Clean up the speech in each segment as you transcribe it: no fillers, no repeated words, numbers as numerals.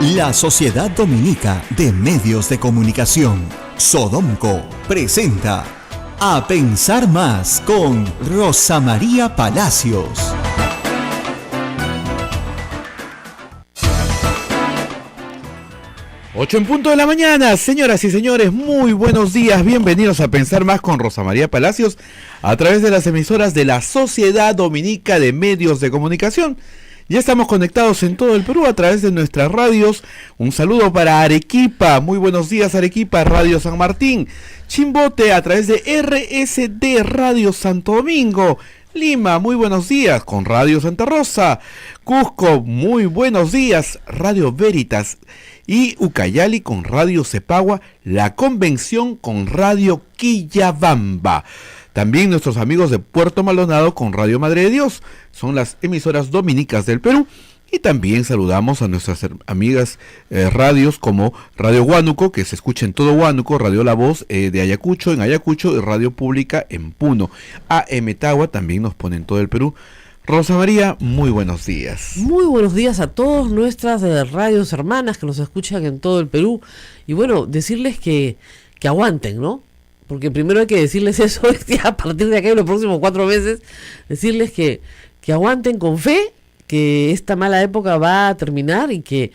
La Sociedad Dominica de Medios de Comunicación, Sodomco, presenta A Pensar Más con Rosa María Palacios. Ocho en punto de la mañana, señoras y señores, muy buenos días, bienvenidos a Pensar Más con Rosa María Palacios a través de las emisoras de la Sociedad Dominica de Medios de Comunicación. Ya estamos conectados en todo el Perú a través de nuestras radios. Un saludo para Arequipa, muy buenos días Arequipa, Radio San Martín. Chimbote a través de RSD Radio Santo Domingo. Lima, muy buenos días con Radio Santa Rosa. Cusco, muy buenos días, Radio Veritas. Y Ucayali con Radio Cepagua, La Convención con Radio Quillabamba. También nuestros amigos de Puerto Maldonado con Radio Madre de Dios, son las emisoras dominicas del Perú. Y también saludamos a nuestras amigas radios como Radio Huánuco, que se escucha en todo Huánuco, Radio La Voz de Ayacucho, en Ayacucho, y Radio Pública en Puno. AM Tagua también nos pone en todo el Perú. Rosa María, muy buenos días. Muy buenos días a todas nuestras radios hermanas que nos escuchan en todo el Perú. Y bueno, decirles que aguanten, ¿no? Porque primero hay que decirles eso, a partir de acá en los próximos 4 meses, decirles que aguanten con fe, que esta mala época va a terminar y que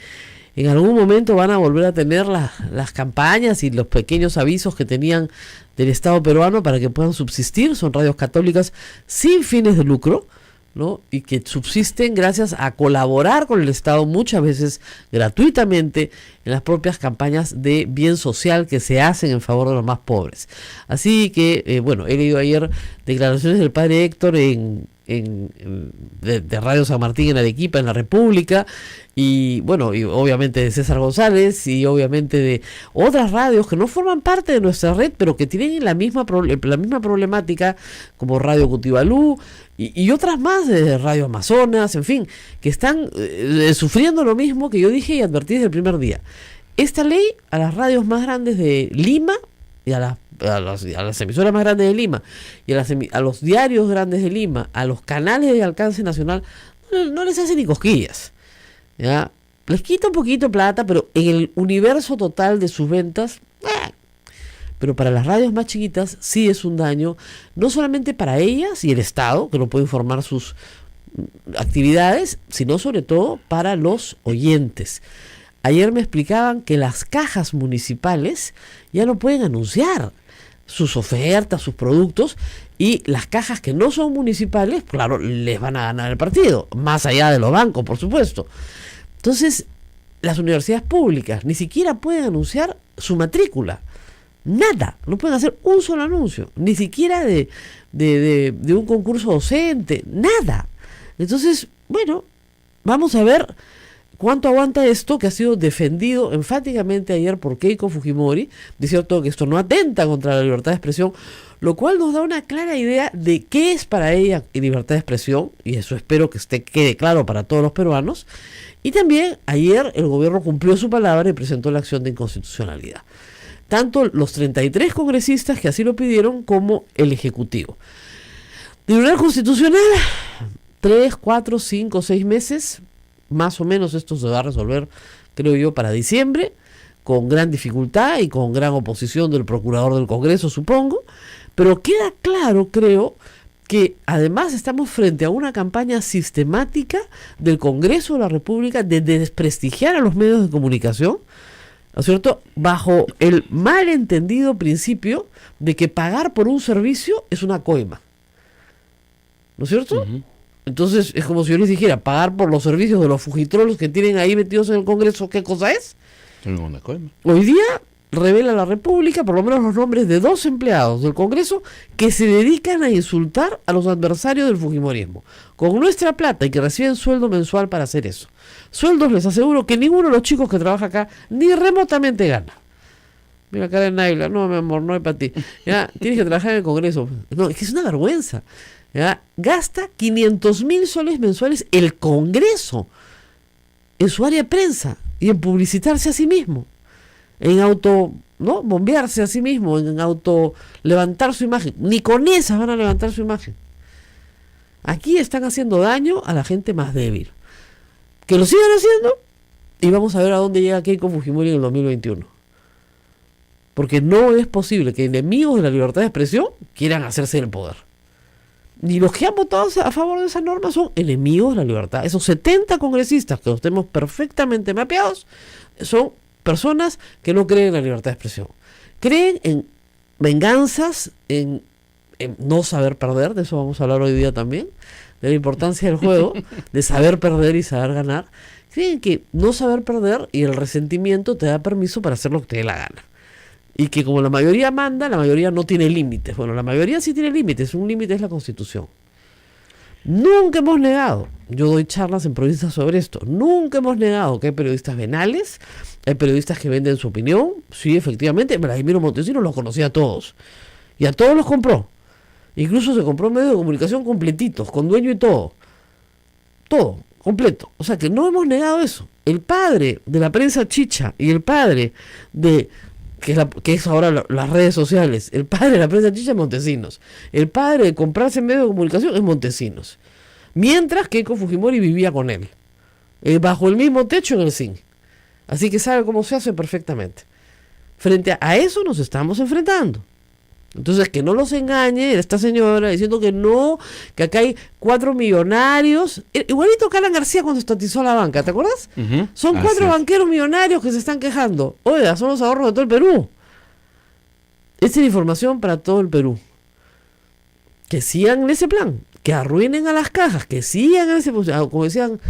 en algún momento van a volver a tener las campañas y los pequeños avisos que tenían del Estado peruano para que puedan subsistir. Son radios católicas sin fines de lucro, ¿no? Y que subsisten gracias a colaborar con el Estado, muchas veces gratuitamente, en las propias campañas de bien social que se hacen en favor de los más pobres. Así que, bueno, he leído ayer declaraciones del padre Héctor de Radio San Martín en Arequipa, en la República, y bueno, y obviamente de César González, y obviamente de otras radios que no forman parte de nuestra red, pero que tienen la misma problemática, como Radio Cutibalú, y otras más, de Radio Amazonas, en fin, que están sufriendo lo mismo que yo dije y advertí desde el primer día. Esta ley a las radios más grandes de Lima y a las emisoras más grandes de Lima y a los diarios grandes de Lima, a los canales de alcance nacional, no les hace ni cosquillas, ¿ya? Les quita un poquito de plata, pero en el universo total de sus ventas, pero para las radios más chiquitas sí es un daño, no solamente para ellas y el Estado, que no puede informar sus actividades, sino sobre todo para los oyentes. Ayer me explicaban que las cajas municipales ya no pueden anunciar sus ofertas, sus productos, y las cajas que no son municipales, claro, les van a ganar el partido, más allá de los bancos, por supuesto. Entonces, las universidades públicas ni siquiera pueden anunciar su matrícula. Nada, no pueden hacer un solo anuncio, ni siquiera de un concurso docente, nada. Entonces, bueno, vamos a ver cuánto aguanta esto, que ha sido defendido enfáticamente ayer por Keiko Fujimori, diciendo que esto no atenta contra la libertad de expresión, lo cual nos da una clara idea de qué es para ella libertad de expresión, y eso espero que quede claro para todos los peruanos. Y también ayer el gobierno cumplió su palabra y presentó la acción de inconstitucionalidad. Tanto los 33 congresistas que así lo pidieron como el Ejecutivo. Tribunal Constitucional, 3, 4, 5, 6 meses, más o menos esto se va a resolver, creo yo, para diciembre, con gran dificultad y con gran oposición del Procurador del Congreso, supongo, pero queda claro, creo, que además estamos frente a una campaña sistemática del Congreso de la República de desprestigiar a los medios de comunicación, ¿no es cierto?, bajo el malentendido principio de que pagar por un servicio es una coima, ¿no es cierto? Uh-huh. Entonces es como si yo les dijera, pagar por los servicios de los fujitrolos que tienen ahí metidos en el Congreso, ¿qué cosa es? Una coima. Hoy día revela la República por lo menos los nombres de 2 empleados del Congreso que se dedican a insultar a los adversarios del fujimorismo con nuestra plata, y que reciben sueldo mensual para hacer eso. Sueldos, les aseguro, que ninguno de los chicos que trabaja acá ni remotamente gana. Mira cara de Naila, no mi amor, no es para ti. Ya, tienes que trabajar en el Congreso. No, es que es una vergüenza. ¿Ya? Gasta 500.000 soles mensuales el Congreso en su área de prensa y en publicitarse a sí mismo, en bombearse a sí mismo, en levantar su imagen. Ni con esas van a levantar su imagen. Aquí están haciendo daño a la gente más débil. Que lo sigan haciendo, Y vamos a ver a dónde llega Keiko Fujimori en el 2021. Porque no es posible que enemigos de la libertad de expresión quieran hacerse del poder. Ni los que han votado a favor de esa norma son enemigos de la libertad. Esos 70 congresistas que los tenemos perfectamente mapeados son personas que no creen en la libertad de expresión. Creen en venganzas, en no saber perder, de eso vamos a hablar hoy día también, de la importancia del juego, de saber perder y saber ganar. Creen que no saber perder y el resentimiento te da permiso para hacer lo que te dé la gana. Y que como la mayoría manda, la mayoría no tiene límites. Bueno, la mayoría sí tiene límites, un límite es la Constitución. Nunca hemos negado, yo doy charlas en provincias sobre esto, nunca hemos negado que hay periodistas venales, hay periodistas que venden su opinión. Sí, efectivamente, Vladimiro Montesinos los conocía a todos. Y a todos los compró. Incluso se compró medios de comunicación completitos, con dueño y todo. Todo, completo. O sea que no hemos negado eso. El padre de la prensa chicha y el padre de... que es ahora las redes sociales, el padre de la prensa chicha es Montesinos, el padre de comprarse medios de comunicación es Montesinos, mientras Keiko Fujimori vivía con él, bajo el mismo techo en el zinc, así que sabe cómo se hace perfectamente. Frente a eso nos estamos enfrentando. Entonces, que no los engañe esta señora diciendo que no, que acá hay 4 millonarios, igualito que Alan García cuando estatizó la banca, ¿te acuerdas? Son 4 banqueros millonarios que se están quejando. Oiga, son los ahorros de todo el Perú. Esta es información para todo el Perú. Que sigan ese plan, que arruinen a las cajas, que sigan ese, como decían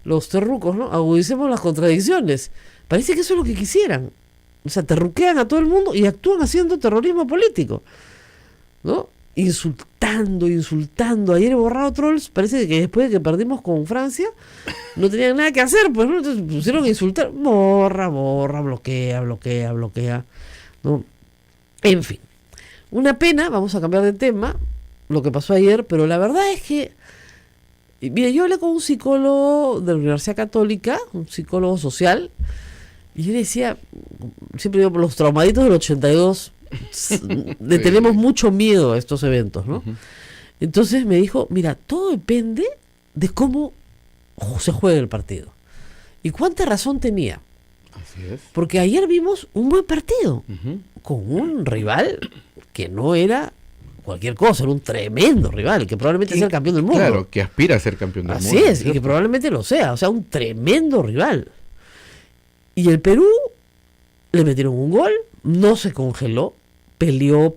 los terrucos, ¿no? Agudicemos las contradicciones. Parece que eso es lo que quisieran. O sea, terruquean a todo el mundo y actúan haciendo terrorismo político, ¿no? Insultando. Ayer he borrado trolls. Parece que después de que perdimos con Francia, no tenían nada que hacer, pues, ¿no? Entonces pusieron a insultar. Borra, bloquea, ¿no? En fin. Una pena, vamos a cambiar de tema, lo que pasó ayer, pero la verdad es que, mira, yo hablé con un psicólogo de la Universidad Católica, un psicólogo social, y yo le decía, siempre digo, los traumaditos del 82 le tenemos mucho miedo a estos eventos, ¿no? Entonces me dijo, mira, todo depende de cómo se juegue el partido. Y cuánta razón tenía. Así es. Porque ayer vimos un buen partido, con un rival que no era cualquier cosa, era un tremendo rival, que probablemente sea el campeón del mundo. Claro, que aspira a ser campeón del mundo. Así es, y que probablemente lo sea, o sea, un tremendo rival. Y el Perú le metieron un gol, no se congeló, peleó.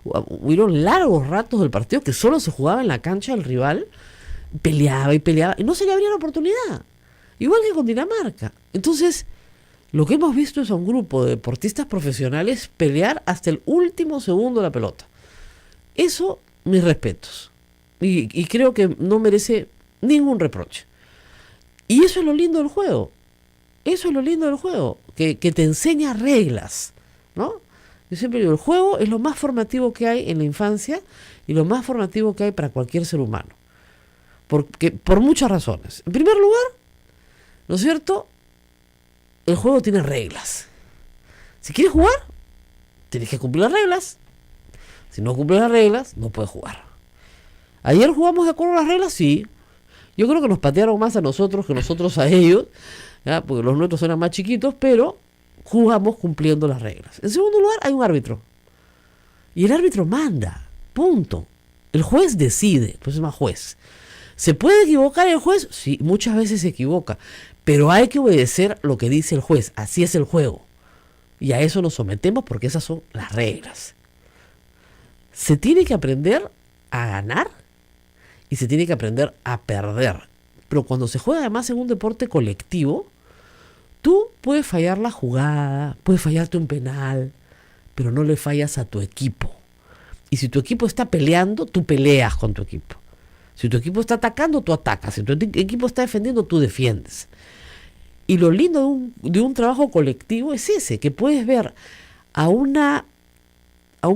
Hubieron largos ratos del partido que solo se jugaba en la cancha del rival, peleaba y no se le abría la oportunidad. Igual que con Dinamarca. Entonces, lo que hemos visto es a un grupo de deportistas profesionales pelear hasta el último segundo la pelota. Eso, mis respetos. Y creo que no merece ningún reproche. Y eso es lo lindo del juego. Que te enseña reglas, ¿no? Yo siempre digo, el juego es lo más formativo que hay en la infancia y lo más formativo que hay para cualquier ser humano. Por muchas razones. En primer lugar, ¿no es cierto? El juego tiene reglas. Si quieres jugar, tienes que cumplir las reglas. Si no cumples las reglas, no puedes jugar. ¿Ayer jugamos de acuerdo a las reglas? Sí. Yo creo que nos patearon más a nosotros que nosotros a ellos, ¿ya? Porque los nuestros eran más chiquitos, pero jugamos cumpliendo las reglas. En segundo lugar, hay un árbitro. Y el árbitro manda. Punto. El juez decide, pues es más juez. ¿Se puede equivocar el juez? Sí, muchas veces se equivoca. Pero hay que obedecer lo que dice el juez. Así es el juego. Y a eso nos sometemos porque esas son las reglas. Se tiene que aprender a ganar y se tiene que aprender a perder. Pero cuando se juega además en un deporte colectivo, tú puedes fallar la jugada, puedes fallarte un penal, pero no le fallas a tu equipo. Y si tu equipo está peleando, tú peleas con tu equipo. Si tu equipo está atacando, tú atacas. Si tu equipo está defendiendo, tú defiendes. Y lo lindo de un trabajo colectivo es ese, que puedes ver a un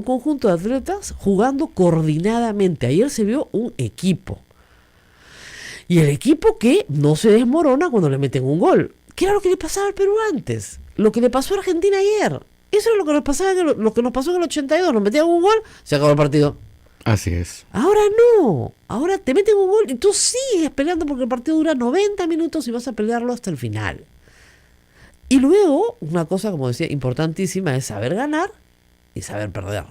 conjunto de atletas jugando coordinadamente. Ayer se vio un equipo. Y el equipo que no se desmorona cuando le meten un gol. ¿Qué era lo que le pasaba al Perú antes? Lo que le pasó a Argentina ayer. Eso es lo que nos pasaba lo que nos pasó en el 82. Nos metían un gol, se acabó el partido. Así es. Ahora no, ahora te meten un gol y tú sigues peleando porque el partido dura 90 minutos y vas a pelearlo hasta el final. Y luego, una cosa, como decía, importantísima es saber ganar y saber perder.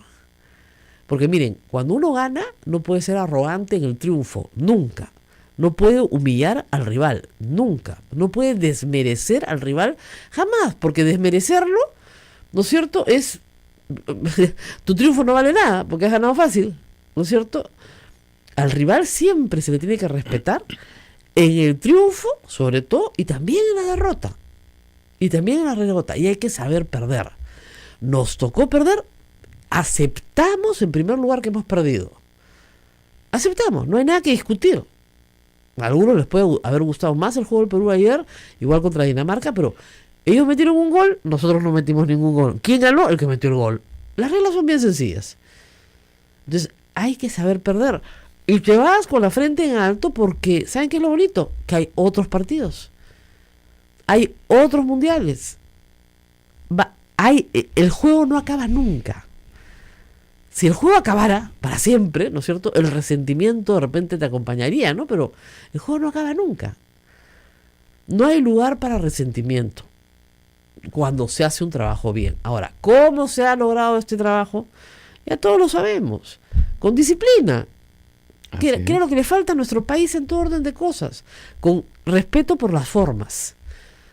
Porque miren, cuando uno gana, no puede ser arrogante en el triunfo, nunca. No puede humillar al rival, nunca. No puede desmerecer al rival, jamás, porque desmerecerlo, ¿no es cierto?, es... tu triunfo no vale nada, porque has ganado fácil, ¿no es cierto? Al rival siempre se le tiene que respetar en el triunfo, sobre todo, y también en la derrota. Y también en la derrota. Y hay que saber perder. Nos tocó perder, aceptamos en primer lugar que hemos perdido. Aceptamos, no hay nada que discutir. A algunos les puede haber gustado más el juego del Perú ayer, igual contra Dinamarca, pero ellos metieron un gol, nosotros no metimos ningún gol. ¿Quién ganó? El que metió el gol. Las reglas son bien sencillas. Entonces, hay que saber perder. Y te vas con la frente en alto porque, ¿saben qué es lo bonito? Que hay otros partidos. Hay otros mundiales. El juego no acaba nunca. Si el juego acabara para siempre, ¿no es cierto?, el resentimiento de repente te acompañaría, ¿no? Pero el juego no acaba nunca. No hay lugar para resentimiento cuando se hace un trabajo bien. Ahora, ¿cómo se ha logrado este trabajo? Ya todos lo sabemos. Con disciplina. Que era lo que le falta a nuestro país en todo orden de cosas. Con respeto por las formas.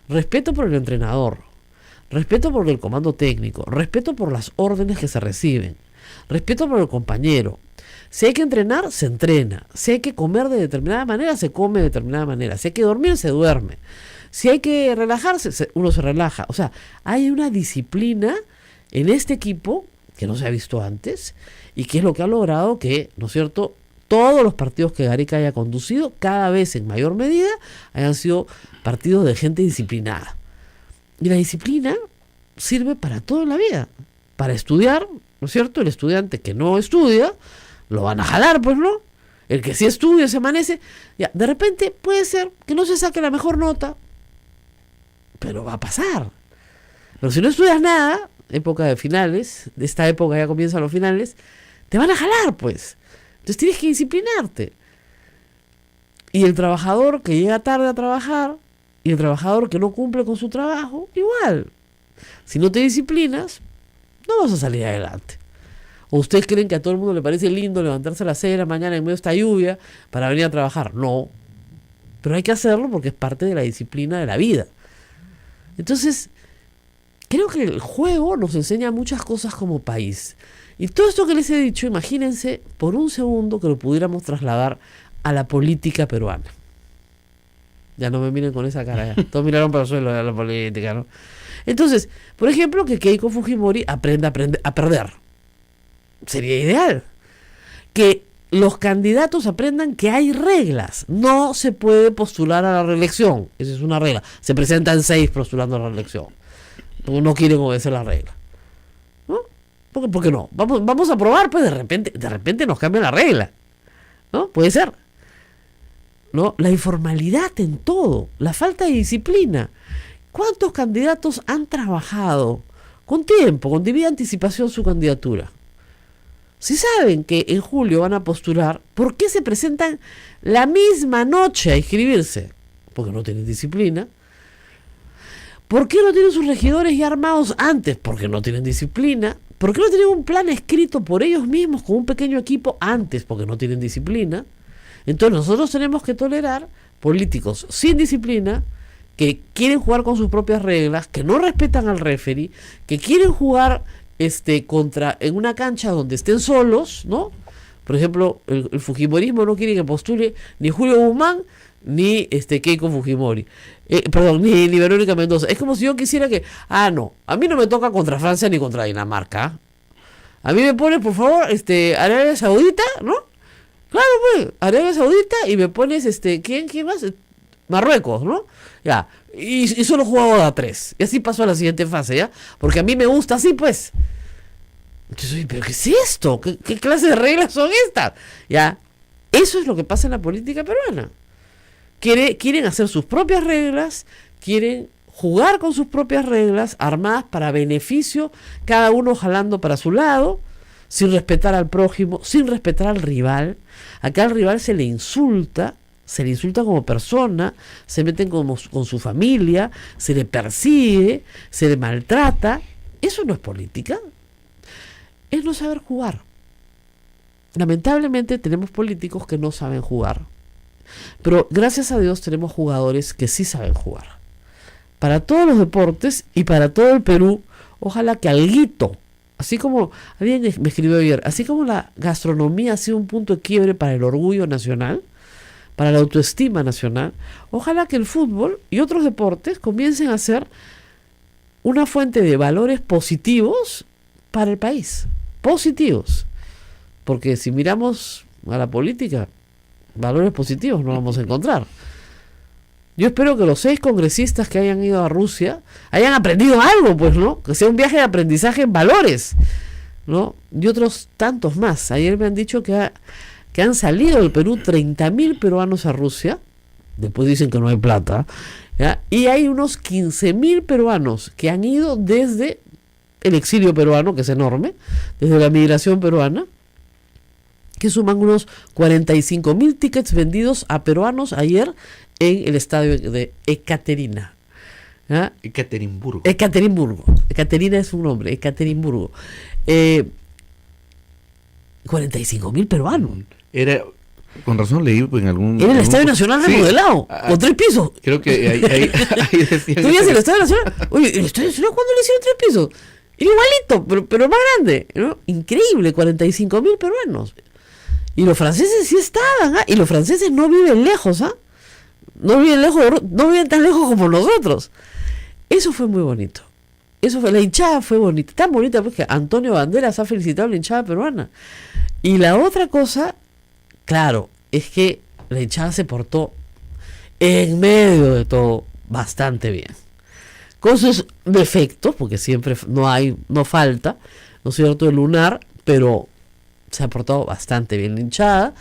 Respeto por el entrenador. Respeto por el comando técnico. Respeto por las órdenes que se reciben. Respeto por el compañero. Si hay que entrenar, se entrena. Si hay que comer de determinada manera, se come de determinada manera. Si hay que dormir, se duerme. Si hay que relajarse, uno se relaja. O sea, hay una disciplina en este equipo que no se ha visto antes y que es lo que ha logrado que, ¿no es cierto?, todos los partidos que Gareca haya conducido, cada vez en mayor medida, hayan sido partidos de gente disciplinada. Y la disciplina sirve para todo en la vida. Para estudiar, ¿no es cierto? El estudiante que no estudia, lo van a jalar, pues, ¿no? El que sí estudia, se amanece. Ya, de repente puede ser que no se saque la mejor nota, pero va a pasar. Pero si no estudias nada, época de finales, de esta época ya comienzan los finales, te van a jalar, pues. Entonces tienes que disciplinarte. Y el trabajador que llega tarde a trabajar, y el trabajador que no cumple con su trabajo, igual. Si no te disciplinas, no vas a salir adelante. ¿O ustedes creen que a todo el mundo le parece lindo levantarse a las 6 de la mañana en medio de esta lluvia para venir a trabajar? No. Pero hay que hacerlo porque es parte de la disciplina de la vida. Entonces, creo que el juego nos enseña muchas cosas como país. Y todo esto que les he dicho, imagínense por un segundo que lo pudiéramos trasladar a la política peruana. Ya no me miren con esa cara, ya. Todos miraron para el suelo a la política, ¿no? Entonces, por ejemplo, que Keiko Fujimori aprenda a perder. Sería ideal. Que los candidatos aprendan que hay reglas. No se puede postular a la reelección. Esa es una regla. Se presentan 6 postulando a la reelección. No quieren obedecer la regla. ¿No? ¿Por qué no? Vamos a probar, pues de repente nos cambia la regla. ¿No? Puede ser. ¿No? La informalidad en todo. La falta de disciplina. ¿Cuántos candidatos han trabajado con tiempo, con debida anticipación su candidatura? Si saben que en julio van a postular, ¿por qué se presentan la misma noche a inscribirse? Porque no tienen disciplina. ¿Por qué no tienen sus regidores ya armados antes? Porque no tienen disciplina. ¿Por qué no tienen un plan escrito por ellos mismos con un pequeño equipo antes? Porque no tienen disciplina. Entonces nosotros tenemos que tolerar políticos sin disciplina, que quieren jugar con sus propias reglas, que no respetan al referee, que quieren jugar en una cancha donde estén solos, ¿no? Por ejemplo, el fujimorismo no quiere que postule ni Julio Guzmán ni Keiko Fujimori. Ni Verónica Mendoza. Es como si yo quisiera que, no, a mí no me toca contra Francia ni contra Dinamarca. A mí me pones, por favor, Arabia Saudita, ¿no? Claro, pues, Arabia Saudita y me pones, ¿quién más? Marruecos, ¿no? Ya, y solo jugaba a 3. Y así pasó a la siguiente fase, ¿ya? Porque a mí me gusta así, pues. Entonces, ¿pero qué es esto? ¿Qué clase de reglas son estas? Ya, eso es lo que pasa en la política peruana. Quieren hacer sus propias reglas, quieren jugar con sus propias reglas, armadas para beneficio, cada uno jalando para su lado, sin respetar al prójimo, sin respetar al rival. Acá al rival se le insulta como persona, se meten con su familia, se le persigue, se le maltrata. Eso no es política, es no saber jugar. Lamentablemente tenemos políticos que no saben jugar, pero gracias a Dios tenemos jugadores que sí saben jugar. Para todos los deportes y para todo el Perú, ojalá que alguito, así como alguien me escribió ayer, así como la gastronomía ha sido un punto de quiebre para el orgullo nacional, para la autoestima nacional, ojalá que el fútbol y otros deportes comiencen a ser una fuente de valores positivos para el país, positivos, porque si miramos a la política, valores positivos no vamos a encontrar. Yo espero que los 6 congresistas que hayan ido a Rusia hayan aprendido algo, pues, ¿no? Que sea un viaje de aprendizaje en valores, ¿no? Y otros tantos más. Ayer me han dicho que han salido del Perú 30.000 peruanos a Rusia. Después dicen que no hay plata, ¿ya? Y hay unos 15.000 peruanos que han ido desde el exilio peruano, que es enorme, desde la migración peruana, que suman unos 45.000 tickets vendidos a peruanos ayer en el estadio de Ekaterina. ¿Ah? Ekaterimburgo. Ekaterina es un nombre, Ekaterimburgo. 45.000 peruanos. Era, con razón leí en algún... Era el Estadio Nacional remodelado, con 3 pisos. Creo que ahí decían... ¿Tú veías el Estadio Nacional? Oye, ¿el Estadio Nacional cuándo le hicieron 3 pisos? Era igualito, pero más grande, ¿no? Increíble, 45.000 peruanos. Y los franceses sí estaban, ¿ah? Y los franceses no viven lejos, ¿ah? No viven tan lejos como nosotros. Eso fue muy bonito. La hinchada fue bonita, tan bonita porque Antonio Banderas ha felicitado a la hinchada peruana. Y la otra cosa, claro, es que la hinchada se portó en medio de todo bastante bien, con sus defectos, porque siempre no falta, ¿no es cierto?, el lunar, pero se ha portado bastante bien la hinchada,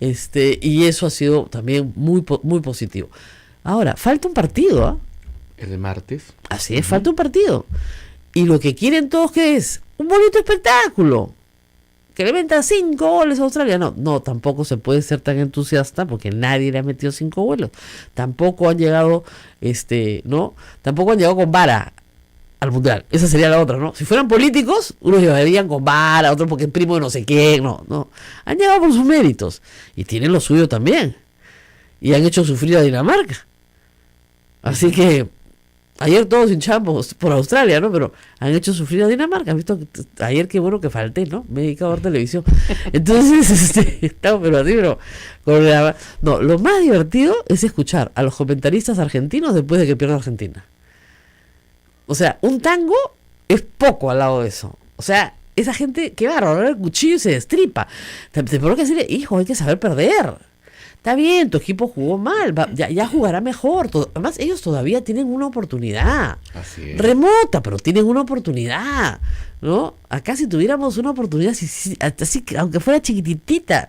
y eso ha sido también muy positivo. Ahora, falta un partido, ¿ah? El de martes. Así es, falta un partido. Y lo que quieren todos, ¿qué es? Un bonito espectáculo. Que le metan 5 goles a Australia. No, tampoco se puede ser tan entusiasta porque nadie le ha metido 5 goles. Tampoco han llegado, Tampoco han llegado con vara al mundial. Esa sería la otra, ¿no? Si fueran políticos, unos llevarían con vara, otros porque es primo de no sé quién. No. Han llegado por sus méritos. Y tienen lo suyo también. Y han hecho sufrir a Dinamarca. Así que ayer todos hinchamos por Australia, ¿no? Pero han hecho sufrir a Dinamarca. ¿Has visto? Ayer qué bueno que falté, ¿no? Me he dedicado a ver televisión. Entonces, estamos pero así, pero no, lo más divertido es escuchar a los comentaristas argentinos después de que pierda Argentina. O sea, un tango es poco al lado de eso. O sea, esa gente, qué bárbaro, el cuchillo y se destripa. Te tengo que decirle, hijo, hay que saber perder. Está bien, tu equipo jugó mal, ya jugará mejor. Además, ellos todavía tienen una oportunidad. Así es. Remota, pero tienen una oportunidad, ¿no? Acá si tuviéramos una oportunidad, así aunque fuera chiquitita,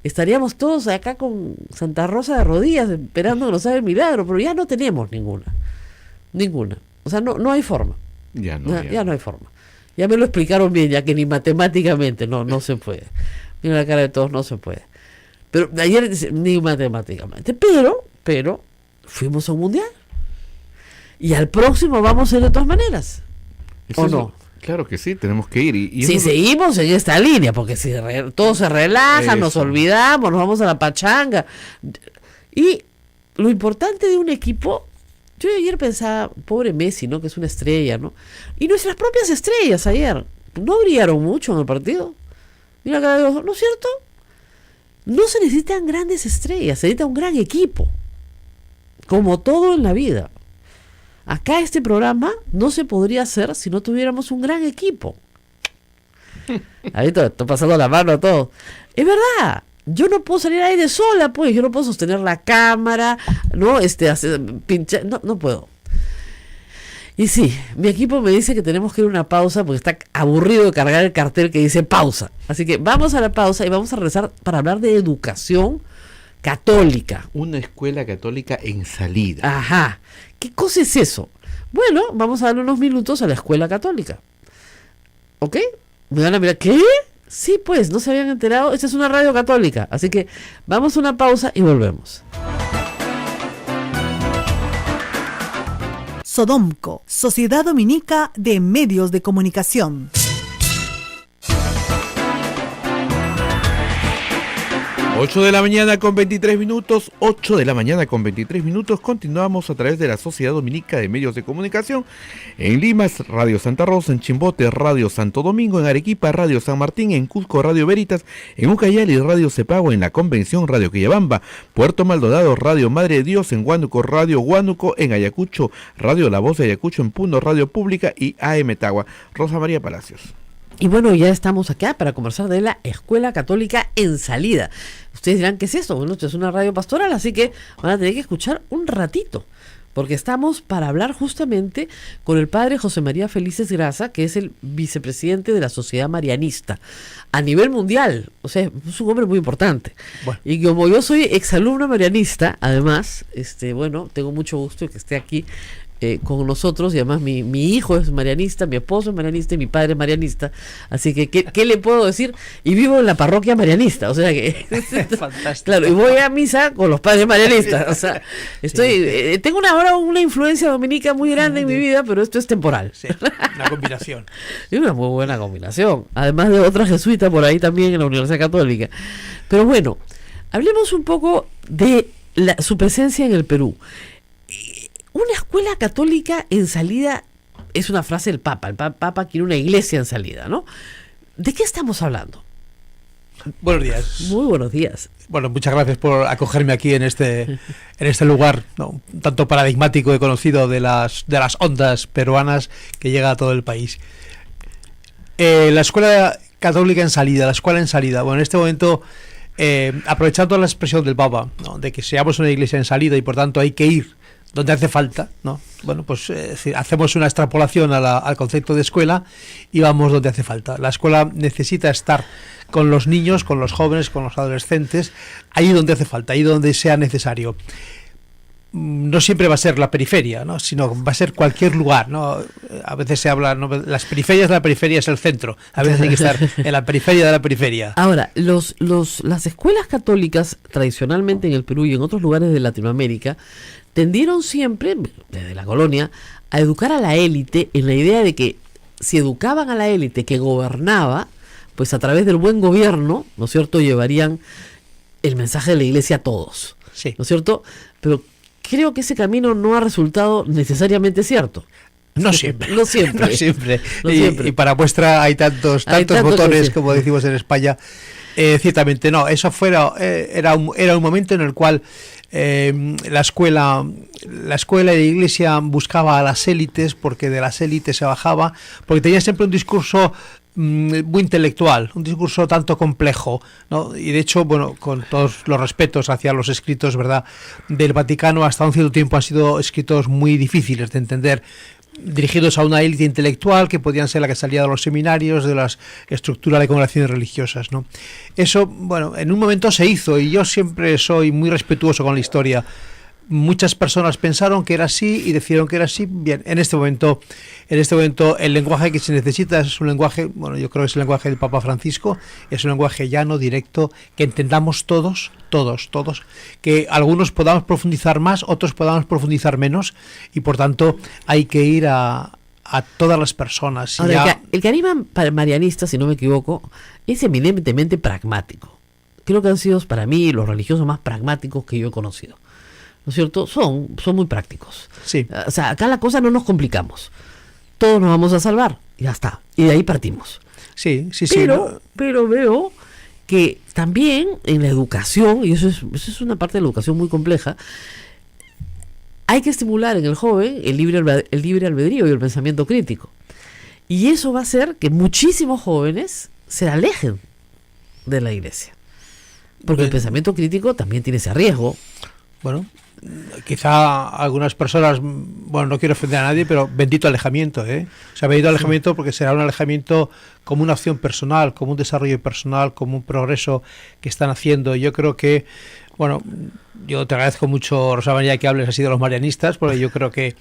estaríamos todos acá con Santa Rosa de rodillas esperando que nos haga el milagro, pero ya no tenemos ninguna. O sea, no hay forma. Ya no hay forma. Ya me lo explicaron bien, ya que ni matemáticamente no se puede. Mira la cara de todos, no se puede. Pero ayer ni matemáticamente. Pero fuimos a un mundial. Y al próximo vamos a ir de todas maneras. ¿O no? Claro que sí, tenemos que ir. Y si seguimos en esta línea, porque si todo se relaja, nos olvidamos, nos vamos a la pachanga. Y lo importante de un equipo, yo ayer pensaba, pobre Messi, ¿no? Que es una estrella, ¿no? Y nuestras propias estrellas ayer no brillaron mucho en el partido. Mira cada vez, ¿no es cierto? No se necesitan grandes estrellas, se necesita un gran equipo. Como todo en la vida. Acá este programa no se podría hacer si no tuviéramos un gran equipo. Ahí estoy pasando la mano a todo. Es verdad, yo no puedo salir ahí de sola, pues. Yo no puedo sostener la cámara, ¿no? Pinchar, no puedo. Y sí, mi equipo me dice que tenemos que ir a una pausa porque está aburrido de cargar el cartel que dice pausa. Así que vamos a la pausa y vamos a regresar para hablar de educación católica. Una escuela católica en salida. Ajá. ¿Qué cosa es eso? Bueno, vamos a darle unos minutos a la escuela católica. ¿Ok? Me van a mirar, ¿qué? Sí, pues, no se habían enterado. Esta es una radio católica. Así que vamos a una pausa y volvemos. Sodomco, Sociedad Dominica de Medios de Comunicación. 8 de la mañana con 23 minutos, 8 de la mañana con 23 minutos, continuamos a través de la Sociedad Dominica de Medios de Comunicación. En Lima es Radio Santa Rosa, en Chimbote Radio Santo Domingo, en Arequipa Radio San Martín, en Cusco Radio Veritas, en Ucayali Radio Cepago, en La Convención Radio Quillabamba, Puerto Maldonado Radio Madre de Dios, en Huánuco Radio Huánuco, en Ayacucho Radio La Voz de Ayacucho, en Puno Radio Pública y AM Tagua. Rosa María Palacios. Y bueno, ya estamos acá para conversar de la Escuela Católica en Salida. Ustedes dirán, ¿qué es esto? Bueno, esto es una radio pastoral, así que van a tener que escuchar un ratito, porque estamos para hablar justamente con el padre José María Felices Grasa, que es el vicepresidente de la Sociedad Marianista a nivel mundial. O sea, es un hombre muy importante. Bueno. Y como yo soy exalumno marianista, además, bueno, tengo mucho gusto de que esté aquí con nosotros, y además mi hijo es marianista, mi esposo es marianista y mi padre es marianista, así que ¿qué le puedo decir? Y vivo en la parroquia marianista, o sea que fantástico. Claro, y voy a misa con los padres marianistas, o sea, tengo ahora una influencia dominica muy grande en mi vida, pero esto es temporal. Sí, una combinación. Es una muy buena combinación, además de otra jesuita por ahí también en la Universidad Católica. Pero bueno, hablemos un poco de su presencia en el Perú. Una escuela católica en salida es una frase del Papa. El Papa quiere una iglesia en salida, ¿no? ¿De qué estamos hablando? Buenos días. Muy buenos días. Bueno, muchas gracias por acogerme aquí en este lugar, ¿no?, tanto paradigmático y conocido de las ondas peruanas que llega a todo el país. La escuela católica en salida, la escuela en salida. Bueno, en este momento, aprovechando la expresión del Papa, ¿no?, de que seamos una iglesia en salida y por tanto hay que ir donde hace falta, ¿no? Bueno, pues hacemos una extrapolación al concepto de escuela y vamos donde hace falta. La escuela necesita estar con los niños, con los jóvenes, con los adolescentes, ahí donde hace falta, ahí donde sea necesario. No siempre va a ser la periferia, ¿no?, sino va a ser cualquier lugar, ¿no? A veces se habla, ¿no?, las periferias de la periferia es el centro, a veces hay que estar en la periferia de la periferia. Ahora, las escuelas católicas tradicionalmente en el Perú y en otros lugares de Latinoamérica tendieron siempre, desde la colonia, a educar a la élite en la idea de que si educaban a la élite que gobernaba, pues a través del buen gobierno, ¿no es cierto?, llevarían el mensaje de la iglesia a todos, sí, ¿no es cierto? Pero creo que ese camino no ha resultado necesariamente cierto. No siempre. No siempre. No siempre. No siempre. Y para muestra hay tantos botones, como decimos en España. Ciertamente no. Eso era un momento en el cual la escuela y la iglesia buscaba a las élites, porque de las élites se bajaba, porque tenía siempre un discurso muy intelectual, un discurso tanto complejo, ¿no? Y de hecho, bueno, con todos los respetos hacia los escritos, ¿verdad?, del Vaticano, hasta un cierto tiempo han sido escritos muy difíciles de entender, dirigidos a una élite intelectual que podían ser la que salía de los seminarios, de las estructuras de congregaciones religiosas, ¿no? Eso, bueno, en un momento se hizo, y yo siempre soy muy respetuoso con la historia. Muchas personas pensaron que era así y decidieron que era así. Bien, en este momento el lenguaje que se necesita es un lenguaje, bueno, yo creo que es el lenguaje del Papa Francisco, es un lenguaje llano, directo, que entendamos todos, que algunos podamos profundizar más, otros podamos profundizar menos, y por tanto hay que ir a todas las personas. Ahora, el carisma marianista, si no me equivoco, es eminentemente pragmático. Creo que han sido para mí los religiosos más pragmáticos que yo he conocido, ¿no es cierto? Son muy prácticos. Sí. O sea, acá la cosa no nos complicamos. Todos nos vamos a salvar, y ya está. Y de ahí partimos. Sí. Pero veo que también en la educación, y eso es una parte de la educación muy compleja, hay que estimular en el joven el libre albedrío y el pensamiento crítico. Y eso va a hacer que muchísimos jóvenes se alejen de la iglesia. Porque el pensamiento crítico también tiene ese riesgo. Bueno, quizá algunas personas, bueno, no quiero ofender a nadie, pero bendito alejamiento, ¿eh? O sea, bendito alejamiento, porque será un alejamiento como una acción personal, como un desarrollo personal, como un progreso que están haciendo. Yo creo que Bueno, yo te agradezco mucho, Rosa María, que hables así de los marianistas, porque yo creo que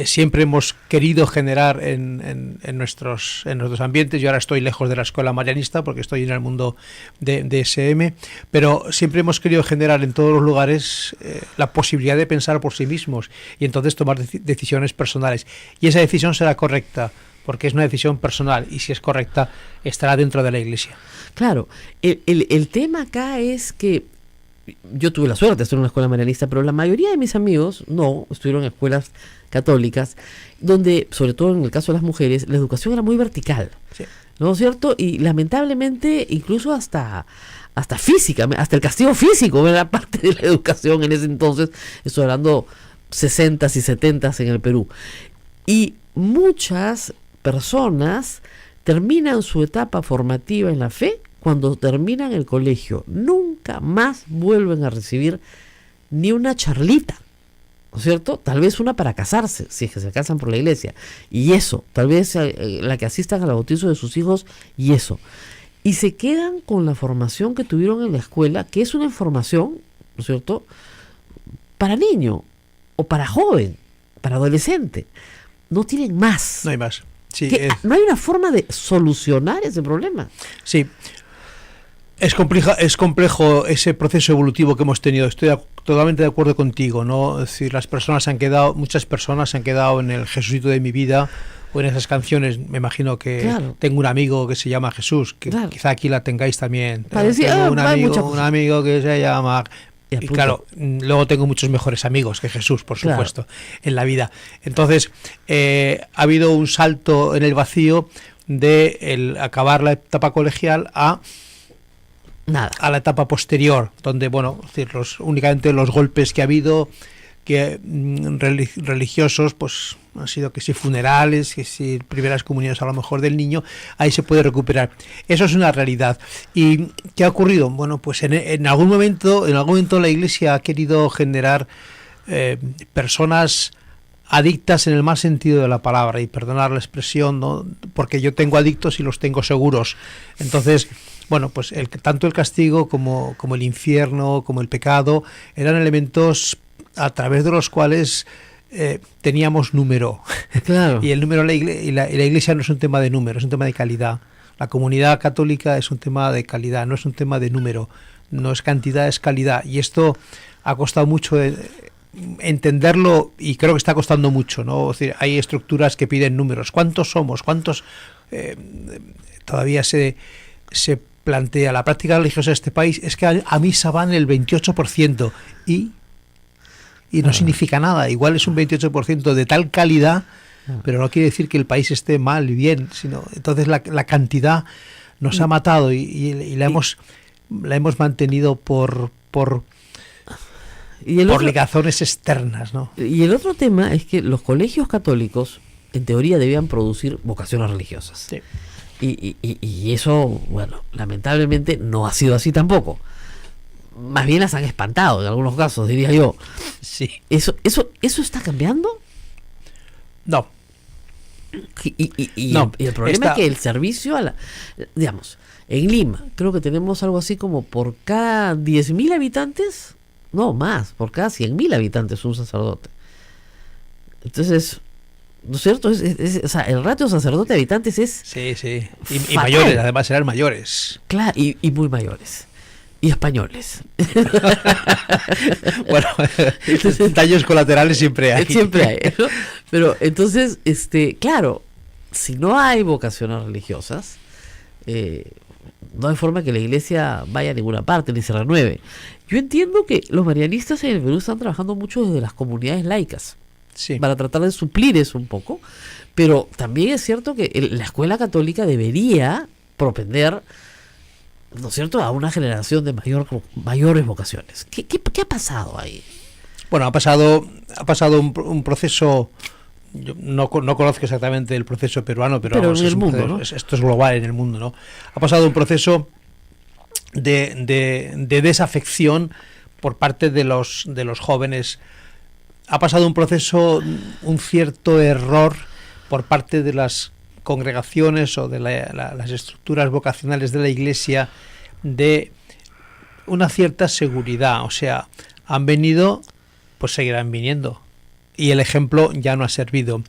siempre hemos querido generar en nuestros ambientes. Yo ahora estoy lejos de la escuela marianista porque estoy en el mundo de SM, pero siempre hemos querido generar en todos los lugares la posibilidad de pensar por sí mismos y entonces tomar decisiones personales. Y esa decisión será correcta, porque es una decisión personal, y si es correcta, estará dentro de la Iglesia. Claro, el tema acá es que yo tuve la suerte de estar en una escuela marianista, pero la mayoría de mis amigos no, estuvieron en escuelas católicas, donde, sobre todo en el caso de las mujeres, la educación era muy vertical, Sí. ¿no es cierto? Y lamentablemente, incluso hasta física, hasta el castigo físico era parte de la educación en ese entonces. Estoy hablando 60s y 70s en el Perú. Y muchas personas terminan su etapa formativa en la fe cuando terminan el colegio. Nunca más vuelven a recibir ni una charlita, ¿no es cierto? Tal vez una para casarse, si es que se casan por la iglesia, y eso, tal vez la que asistan al bautizo de sus hijos, y eso. Y se quedan con la formación que tuvieron en la escuela, que es una formación, ¿no es cierto?, para niño, o para joven, para adolescente. No tienen más. No hay más. Sí, ¿No hay una forma de solucionar ese problema? Sí. Es complejo ese proceso evolutivo que hemos tenido. Estoy totalmente de acuerdo contigo, ¿no? Es decir, muchas personas se han quedado en el Jesucito de mi vida o en esas canciones. Me imagino que Claro. tengo un amigo que se llama Jesús, que Claro. quizá aquí la tengáis también. Parecía, Tengo un hay muchas cosas. amigo que se llama... Y Y apunta. claro, luego tengo muchos mejores amigos que Jesús, por Claro. supuesto, en la vida. Entonces, ha habido un salto en el vacío de el acabar la etapa colegial a Nada. la etapa posterior, donde, bueno, es decir, únicamente los golpes que ha habido religiosos, pues han sido que si funerales, que si primeras comuniones a lo mejor del niño, ahí se puede recuperar. Eso es una realidad. ¿Y qué ha ocurrido? Bueno, pues en algún momento la Iglesia ha querido generar personas adictas en el mal sentido de la palabra, y perdonar la expresión, ¿no? Porque yo tengo adictos y los tengo seguros. Entonces, bueno, pues tanto el castigo como el infierno, como el pecado, eran elementos a través de los cuales teníamos número. Claro. Y el número y la Iglesia no es un tema de número, es un tema de calidad. La comunidad católica es un tema de calidad, no es un tema de número. No es cantidad, es calidad. Y esto ha costado mucho entenderlo, y creo que está costando mucho, ¿no? Es decir, hay estructuras que piden números. ¿Cuántos somos? ¿Cuántos? Todavía se plantea la práctica religiosa de este país es que a misa van el 28% y no significa nada. Igual es un 28% de tal calidad, pero no quiere decir que el país esté mal y bien, sino entonces la cantidad nos ha matado y la hemos mantenido por ligazones externas, ¿no? Y el otro tema es que los colegios católicos, en teoría, debían producir vocaciones religiosas. Sí. Y eso, bueno, lamentablemente no ha sido así tampoco. Más bien las han espantado en algunos casos, diría yo. Sí. ¿Eso está cambiando? No. No, el problema es que el servicio digamos, en Lima, creo que tenemos algo así como por cada 10.000 habitantes, no más, por cada 100.000 habitantes un sacerdote. Entonces, ¿no es cierto? O sea, el ratio sacerdote-habitantes es... Sí, sí. Y fatal. mayores, además eran mayores. Claro, y muy mayores. Y españoles. Bueno, daños colaterales siempre hay. Siempre hay, ¿no? Pero entonces, claro, si no hay vocaciones religiosas, no hay forma que la iglesia vaya a ninguna parte ni se renueve. Yo entiendo que los marianistas en el Perú están trabajando mucho desde las comunidades laicas, Sí. para tratar de suplir eso un poco, pero también es cierto que la escuela católica debería propender, ¿no es cierto?, a una generación de mayores vocaciones. ¿Qué ha pasado ahí? Bueno, ha pasado un proceso. Yo no conozco exactamente el proceso peruano, pero vamos, en el mundo, ¿no? Esto es global en el mundo, ¿no? Ha pasado un proceso de desafección por parte de los jóvenes. Ha pasado un proceso, un cierto error por parte de las congregaciones o de las estructuras vocacionales de la Iglesia de una cierta seguridad, o sea, han venido, pues seguirán viniendo. Y el ejemplo ya no ha servido.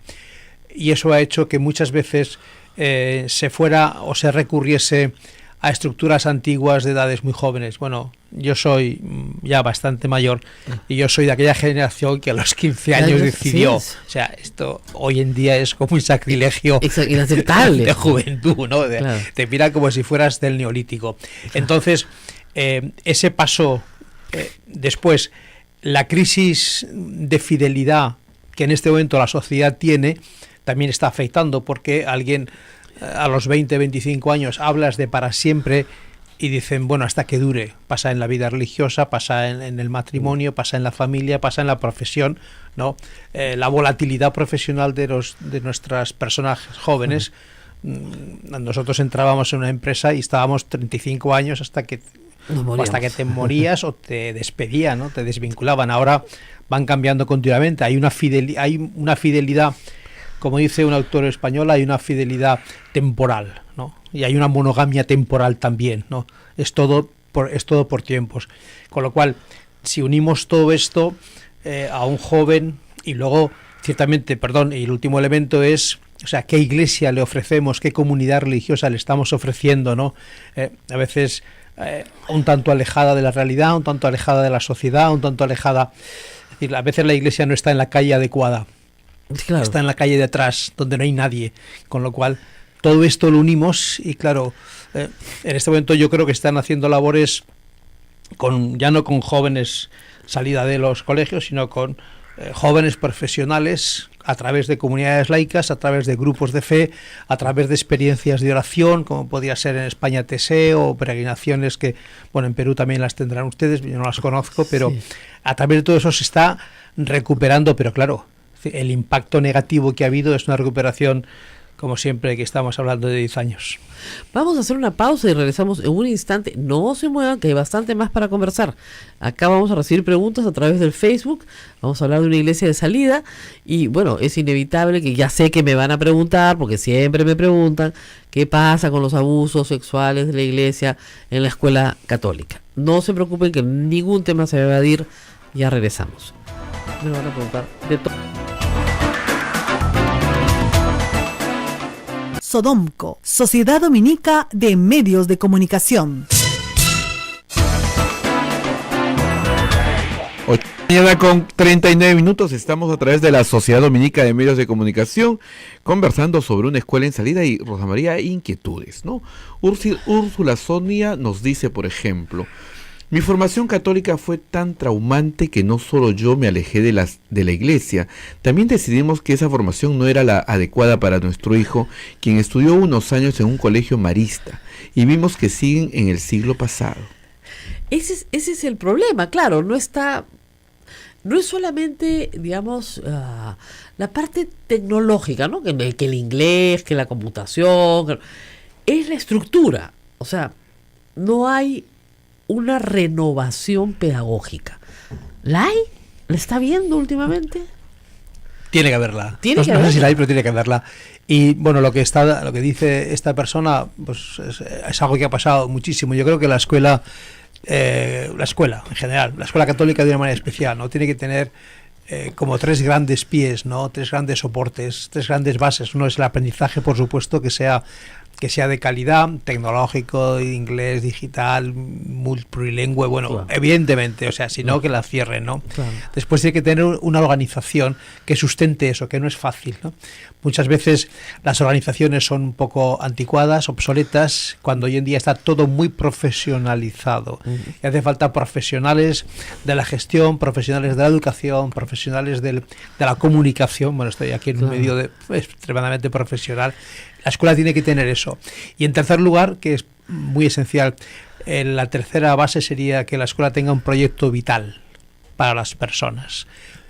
Y eso ha hecho que muchas veces se fuera o se recurriese a estructuras antiguas de edades muy jóvenes. Bueno, yo soy ya bastante mayor y yo soy de aquella generación que a los 15 años decidió. Sí. O sea, esto hoy en día es como un sacrilegio inaceptable de juventud, ¿no? Claro. Te mira como si fueras del Neolítico. Entonces, ese paso, después, la crisis de fidelidad que en este momento la sociedad tiene, también está afectando, porque alguien a los 20, 25 años hablas de para siempre y dicen, bueno, hasta que dure. Pasa en la vida religiosa, pasa en el matrimonio, pasa en la familia, pasa en la profesión, ¿no? La volatilidad profesional de nuestras personas jóvenes. Nosotros entrábamos en una empresa y estábamos 35 años hasta que te morías o te despedían, ¿no? Te desvinculaban. Ahora van cambiando continuamente. Hay una fidelidad, como dice un autor español, hay una fidelidad temporal, ¿no? Y hay una monogamia temporal también, ¿no? Es todo por tiempos. Con lo cual, si unimos todo esto a un joven y luego, ciertamente, y el último elemento es, o sea, qué iglesia le ofrecemos, qué comunidad religiosa le estamos ofreciendo, ¿no? A veces un tanto alejada de la realidad, un tanto alejada de la sociedad, un tanto alejada. Es decir, a veces la iglesia no está en la calle adecuada. Claro. Está en la calle de atrás, donde no hay nadie, con lo cual todo esto lo unimos y claro, en este momento yo creo que están haciendo labores ya no con jóvenes salida de los colegios, sino con jóvenes profesionales a través de comunidades laicas, a través de grupos de fe, a través de experiencias de oración, como podría ser en España TSE o peregrinaciones que, bueno, en Perú también las tendrán ustedes, yo no las conozco, pero sí. A través de todo eso se está recuperando, pero claro, el impacto negativo que ha habido es una recuperación, como siempre, que estamos hablando de 10 años. Vamos a hacer una pausa y regresamos en un instante. No se muevan, que hay bastante más para conversar. Acá vamos a recibir preguntas a través del Facebook. Vamos a hablar de una iglesia de salida. Y bueno, es inevitable que ya sé que me van a preguntar, porque siempre me preguntan, qué pasa con los abusos sexuales de la iglesia en la escuela católica. No se preocupen, que ningún tema se va a evadir. Ya regresamos. Me van a preguntar de todo. Sodomco, Sociedad Dominica de Medios de Comunicación. 8:39 con 39 minutos, estamos a través de la Sociedad Dominica de Medios de Comunicación conversando sobre una escuela en salida y Rosa María, inquietudes, ¿no? Úrsula Sonia nos dice, por ejemplo: mi formación católica fue tan traumante que no solo yo me alejé de la iglesia, también decidimos que esa formación no era la adecuada para nuestro hijo, quien estudió unos años en un colegio marista, y vimos que siguen en el siglo pasado. Ese es el problema, claro, no es solamente, digamos, la parte tecnológica, ¿no? Que el inglés, que la computación, es la estructura, o sea, no hay una renovación pedagógica. ¿La hay? ¿La está viendo últimamente? Tiene que haberla. No sé si la hay, pero tiene que haberla. Y bueno, lo que dice esta persona, pues es algo que ha pasado muchísimo. Yo creo que la escuela en general, la escuela católica de una manera especial, ¿no? Tiene que tener como 3 grandes pies, ¿no? 3 grandes soportes, 3 grandes bases. Uno es el aprendizaje, por supuesto, que sea de calidad, tecnológico, inglés, digital, multilingüe, bueno, claro. Evidentemente, o sea, si no, que la cierren, ¿no? Claro. Después tiene que tener una organización que sustente eso, que no es fácil, ¿no? Muchas veces las organizaciones son un poco anticuadas, obsoletas, cuando hoy en día está todo muy profesionalizado. Y hace falta profesionales de la gestión, profesionales de la educación, profesionales de la comunicación. Bueno, estoy aquí en un medio extremadamente profesional. La escuela tiene que tener eso. Y en tercer lugar, que es muy esencial, la tercera base sería que la escuela tenga un proyecto vital para las personas.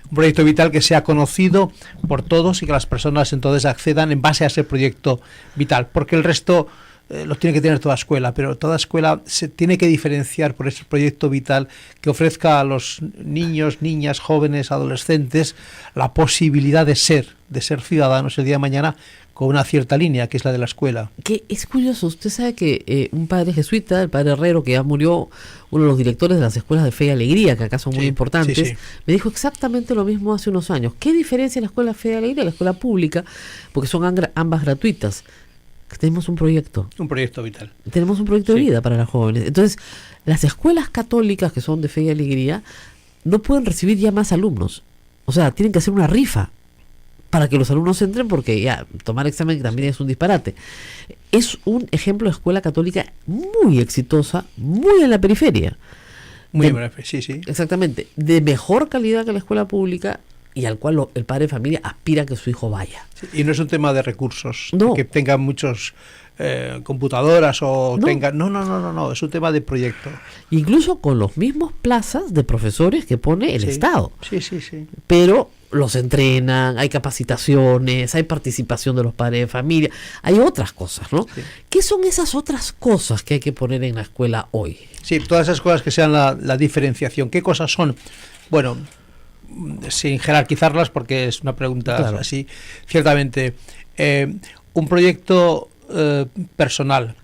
Un proyecto vital que sea conocido por todos y que las personas entonces accedan en base a ese proyecto vital. Porque el resto lo tiene que tener toda escuela, pero toda escuela se tiene que diferenciar por ese proyecto vital que ofrezca a los niños, niñas, jóvenes, adolescentes la posibilidad de ser ciudadanos el día de mañana con una cierta línea, que es la de la escuela. Que es curioso, usted sabe que un padre jesuita, el padre Herrero, que ya murió, uno de los directores de las escuelas de Fe y Alegría, que acá son muy importantes, sí. me dijo exactamente lo mismo hace unos años. ¿Qué diferencia la escuela Fe y Alegría y la escuela pública? Porque son ambas gratuitas. Que tenemos un proyecto. Un proyecto vital. Tenemos un proyecto de vida para las jóvenes. Entonces, las escuelas católicas que son de Fe y Alegría no pueden recibir ya más alumnos. O sea, tienen que hacer una rifa para que los alumnos entren, porque ya tomar examen también es un disparate. Es un ejemplo de escuela católica muy exitosa, muy en la periferia. Muy breve, sí. Exactamente, de mejor calidad que la escuela pública, y al cual el padre de familia aspira a que su hijo vaya. Sí, y no es un tema de recursos, no. Que tengan muchos computadoras o no. tengan... No, es un tema de proyecto. Incluso con los mismos plazas de profesores que pone el Estado. Sí. Pero los entrenan, hay capacitaciones, hay participación de los padres de familia, hay otras cosas, ¿no? Sí. ¿Qué son esas otras cosas que hay que poner en la escuela hoy? Sí, todas esas cosas que sean la diferenciación. ¿Qué cosas son? Bueno, sin jerarquizarlas, porque es una pregunta así, ciertamente, un proyecto personal,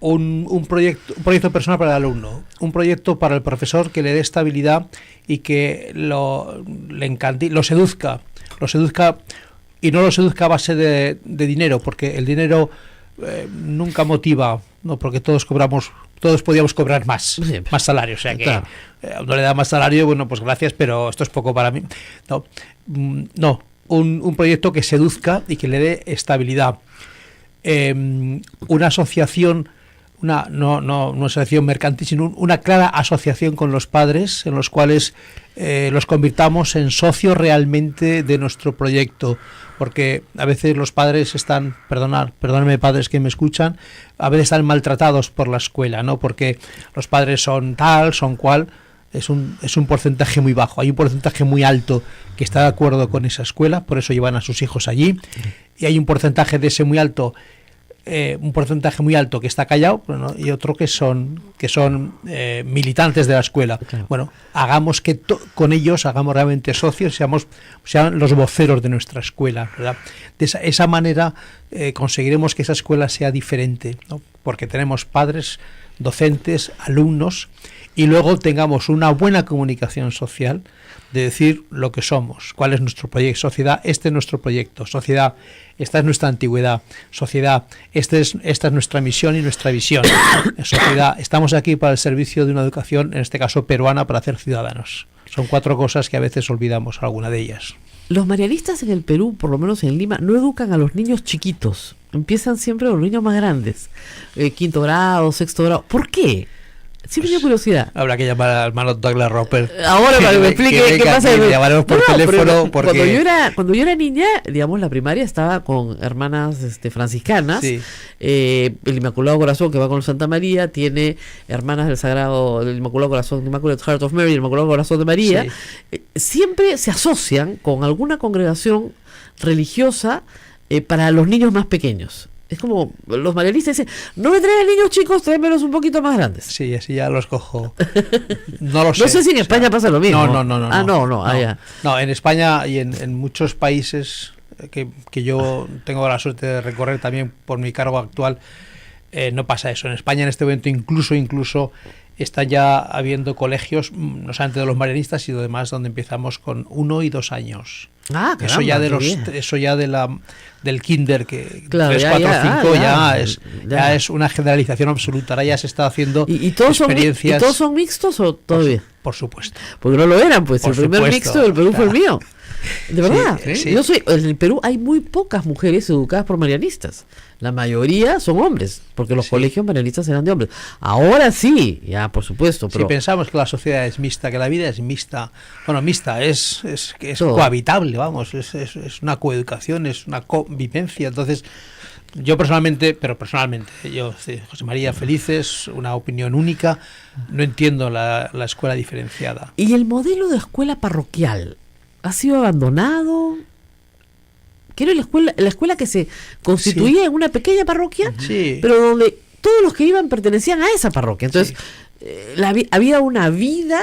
un proyecto personal para el alumno, un proyecto para el profesor que le dé estabilidad y que le encante, lo seduzca, y no lo seduzca a base de dinero, porque el dinero nunca motiva, no, porque todos podíamos cobrar más salario, o sea que a uno le da más salario, bueno, pues gracias, pero esto es poco para mí. No, un proyecto que seduzca y que le dé estabilidad. Una asociación, no una asociación mercantil, sino una clara asociación con los padres, en los cuales los convirtamos en socios realmente de nuestro proyecto, porque a veces los padres están, perdónenme padres que me escuchan, a veces están maltratados por la escuela, ¿no? Porque los padres son tal, son cual. Es un porcentaje muy bajo. Hay un porcentaje muy alto que está de acuerdo con esa escuela, por eso llevan a sus hijos allí, y hay un porcentaje de ese muy alto, que está callado, ¿no? Y otro que son militantes de la escuela. Claro. Bueno, hagamos que con ellos hagamos realmente socios, sean los voceros de nuestra escuela, ¿verdad? De esa manera conseguiremos que esa escuela sea diferente, ¿no? Porque tenemos padres, docentes, alumnos, y luego tengamos una buena comunicación social de decir lo que somos, cuál es nuestro proyecto, sociedad, este es nuestro proyecto, sociedad, esta es nuestra antigüedad, sociedad, esta es nuestra misión y nuestra visión, sociedad, estamos aquí para el servicio de una educación, en este caso peruana, para hacer ciudadanos. Son 4 cosas que a veces olvidamos, alguna de ellas. Los marianistas en el Perú, por lo menos en Lima, no educan a los niños chiquitos, empiezan siempre con los niños más grandes, 5º grado, 6º grado. ¿Por qué? Sí, me dio curiosidad. Habrá que llamar al hermano Douglas Roper. Ahora para que me explique qué pasa. Llamaremos por teléfono porque... Cuando yo era niña, digamos, la primaria estaba con hermanas franciscanas. Sí. El Inmaculado Corazón, que va con Santa María, tiene hermanas del Inmaculado Corazón, Immaculate Heart of Mary, el Inmaculado Corazón de María. Sí. Siempre se asocian con alguna congregación religiosa para los niños más pequeños. Es como los marianistas dicen, no me traigan niños chicos, tráemelos un poquito más grandes. Sí, así ya los cojo. No lo sé. No sé si en España pasa lo mismo. No. No, en España y en muchos países que yo tengo la suerte de recorrer también por mi cargo actual, no pasa eso. En España en este momento incluso está ya habiendo colegios, no solamente de los marianistas, sino además donde empezamos con 1 y 2 años. Ah, caramba, eso ya del kinder, que claro, 3, 4, 5 ya es una generalización absoluta. Ahora ya se está haciendo ¿Y todos experiencias. ¿Y todos son mixtos o todavía? Por supuesto. Porque no lo eran, pues Por el primer supuesto, mixto del Perú fue el mío. De verdad, sí. En el Perú hay muy pocas mujeres educadas por marianistas. La mayoría son hombres, porque los colegios marianistas eran de hombres. Ahora sí, ya por supuesto. Pero... Si pensamos que la sociedad es mixta, que la vida es mixta, bueno, mixta es cohabitable, vamos, es una coeducación, es una convivencia. Entonces, yo personalmente, José María Felices, una opinión única, no entiendo la escuela diferenciada. ¿Y el modelo de escuela parroquial ha sido abandonado? que era la escuela que se constituía en una pequeña parroquia, pero donde todos los que iban pertenecían a esa parroquia. Entonces, había una vida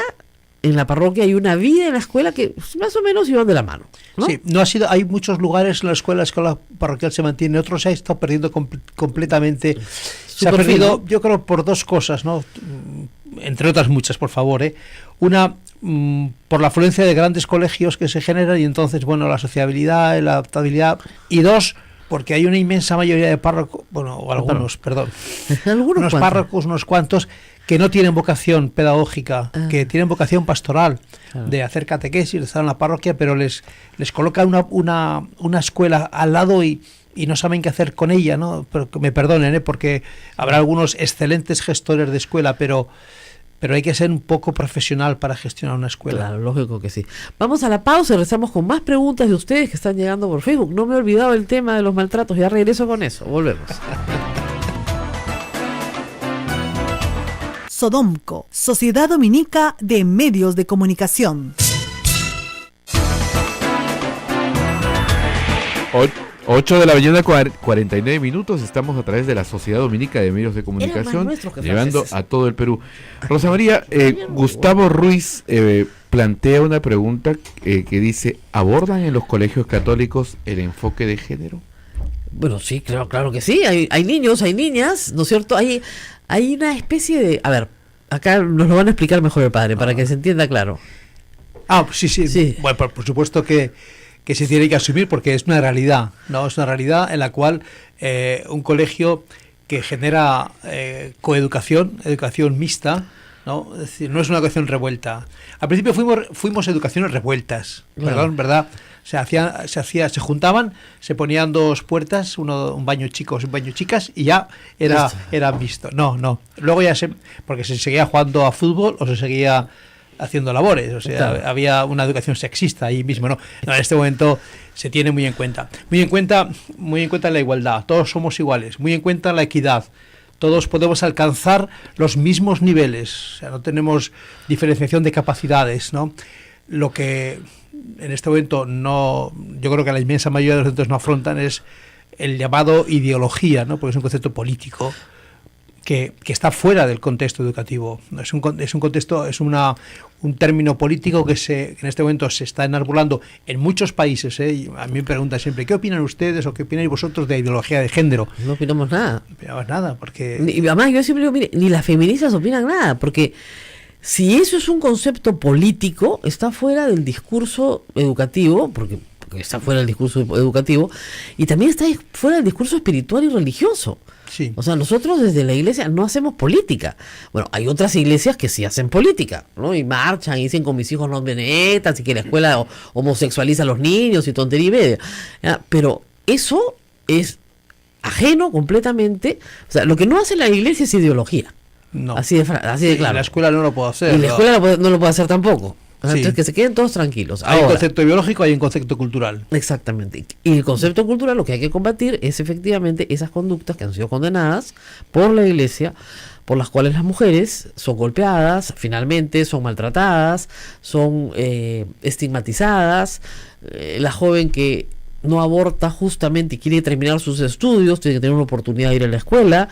en la parroquia y una vida en la escuela que más o menos iban de la mano, ¿no? Sí, hay muchos lugares en la escuela parroquial se mantiene, otros se ha estado perdiendo completamente. Se ha perdido, yo creo, por dos cosas, ¿no? Entre otras muchas, por favor, ¿eh? Una, por la afluencia de grandes colegios que se generan y entonces, bueno, la sociabilidad, la adaptabilidad, y dos, porque hay una inmensa mayoría de párrocos, bueno, o algunos, perdón, unos párrocos, unos cuantos, que no tienen vocación pedagógica, que tienen vocación pastoral, de hacer catequesis, de estar en la parroquia, pero les colocan una escuela al lado y no saben qué hacer con ella, ¿no? Pero que me perdonen, porque habrá algunos excelentes gestores de escuela, pero hay que ser un poco profesional para gestionar una escuela. Claro, lógico que sí. Vamos a la pausa y regresamos con más preguntas de ustedes que están llegando por Facebook. No me he olvidado el tema de los maltratos, ya regreso con eso. Volvemos. Sodomco, Sociedad Dominica de Medios de Comunicación. 8 de la mañana, 49 minutos. Estamos a través de la Sociedad Dominica de Medios de Comunicación, llevando a todo el Perú. Rosa María, Gustavo Ruiz plantea una pregunta que dice: ¿abordan en los colegios católicos el enfoque de género? Bueno, sí, claro que sí. Hay niños, hay niñas, ¿no es cierto? Hay una especie de... A ver, acá nos lo van a explicar mejor el padre, para que se entienda claro. Sí. Bueno, por supuesto que se tiene que asumir, porque es una realidad, ¿no? Es una realidad en la cual un colegio que genera educación mixta, ¿no? Es decir, no es una educación revuelta. Al principio fuimos educaciones revueltas, ¿verdad? Se juntaban, se ponían dos puertas, un baño chicos, un baño chicas, y ya era visto. No. Luego porque se seguía jugando a fútbol o se seguía haciendo labores, o sea, claro, había una educación sexista ahí mismo, ¿no? En este momento se tiene muy en cuenta la igualdad, todos somos iguales, muy en cuenta la equidad, todos podemos alcanzar los mismos niveles, o sea, no tenemos diferenciación de capacidades, ¿no? Lo que en este momento yo creo que la inmensa mayoría de los centros no afrontan es el llamado ideología, ¿no? Porque es un concepto político que está fuera del contexto educativo. Es un contexto, es un término político que en este momento se está enarbolando en muchos países. Y a mí me preguntan siempre, ¿qué opinan ustedes o qué opináis vosotros de ideología de género? No opinamos nada. No opinamos nada, porque... Además, yo siempre digo, mire, ni las feministas opinan nada, porque si eso es un concepto político, está fuera del discurso educativo, porque está fuera del discurso educativo, y también está fuera del discurso espiritual y religioso. Sí. O sea, nosotros desde la iglesia no hacemos política. Bueno, hay otras iglesias que sí hacen política, ¿no? Y marchan y dicen, con mis hijos no me metas, y que la escuela homosexualiza a los niños y tontería y media. ¿Ya? Pero eso es ajeno completamente. O sea, lo que no hace la iglesia es ideología. No. Así de claro. Y la escuela no lo puede hacer. Y la escuela no lo puede hacer tampoco. Entonces, que se queden todos tranquilos. Hay un concepto biológico, hay un concepto cultural. Exactamente. Y el concepto cultural, lo que hay que combatir es efectivamente esas conductas que han sido condenadas por la iglesia, por las cuales las mujeres son golpeadas, finalmente son maltratadas, son estigmatizadas. La joven que no aborta justamente y quiere terminar sus estudios, tiene que tener una oportunidad de ir a la escuela.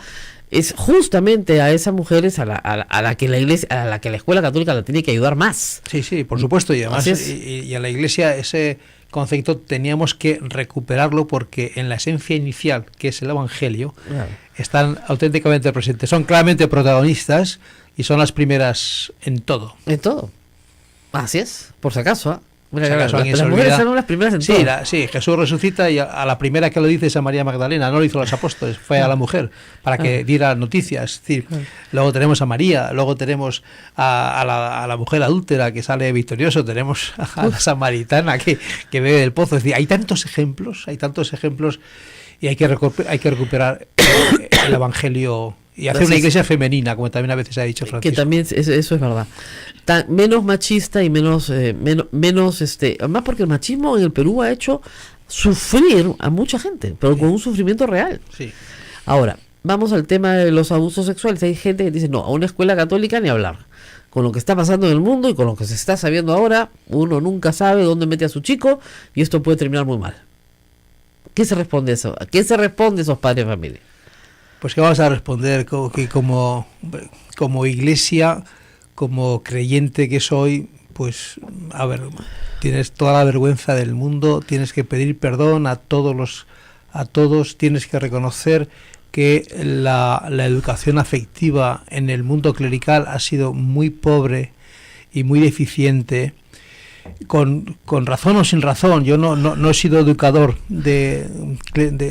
Es justamente a esas mujeres a la que la iglesia, a la que la escuela católica la tiene que ayudar más. Sí, por supuesto, y además y a la iglesia ese concepto teníamos que recuperarlo, porque en la esencia inicial, que es el evangelio, están auténticamente presentes, son claramente protagonistas y son las primeras en todo. En todo. Así es, por si acaso, ¿eh? Mira, las mujeres son las primeras en todo. Sí, Jesús resucita y a la primera que lo dice es a María Magdalena, no lo hizo a los apóstoles, fue a la mujer para que diera noticias. Es decir, luego tenemos a María, luego tenemos a la mujer adúltera que sale victorioso, tenemos a la samaritana que bebe del pozo. Es decir, hay tantos ejemplos y hay que recuperar el evangelio y hacer una iglesia femenina, como también a veces ha dicho Francisco. Que también eso es verdad. Menos machista y menos además porque el machismo en el Perú ha hecho sufrir a mucha gente, pero con un sufrimiento real. Sí. Ahora, vamos al tema de los abusos sexuales. Hay gente que dice, no, a una escuela católica ni hablar. Con lo que está pasando en el mundo y con lo que se está sabiendo ahora, uno nunca sabe dónde mete a su chico y esto puede terminar muy mal. ¿Qué se responde eso? ¿A qué se responde esos padres de familia? Pues que vamos a responder que como iglesia, como creyente que soy, pues a ver, tienes toda la vergüenza del mundo, tienes que pedir perdón a todos, tienes que reconocer que la educación afectiva en el mundo clerical ha sido muy pobre y muy deficiente, con razón o sin razón. Yo no he sido educador de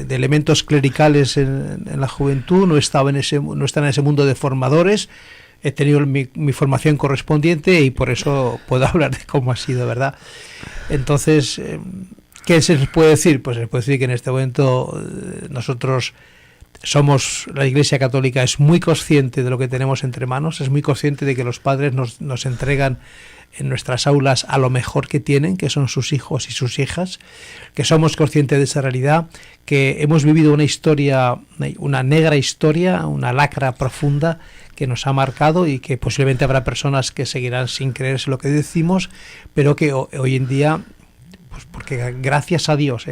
elementos clericales en la juventud, no estaba en ese mundo de formadores. He tenido mi formación correspondiente y por eso puedo hablar de cómo ha sido, ¿verdad? Entonces, ¿qué se les puede decir? Pues se les puede decir que en este momento nosotros la Iglesia Católica es muy consciente de lo que tenemos entre manos, es muy consciente de que los padres nos entregan en nuestras aulas a lo mejor que tienen, que son sus hijos y sus hijas, que somos conscientes de esa realidad, que hemos vivido una historia, una negra historia, una lacra profunda que nos ha marcado y que posiblemente habrá personas que seguirán sin creerse lo que decimos, pero que hoy en día, pues porque gracias a Dios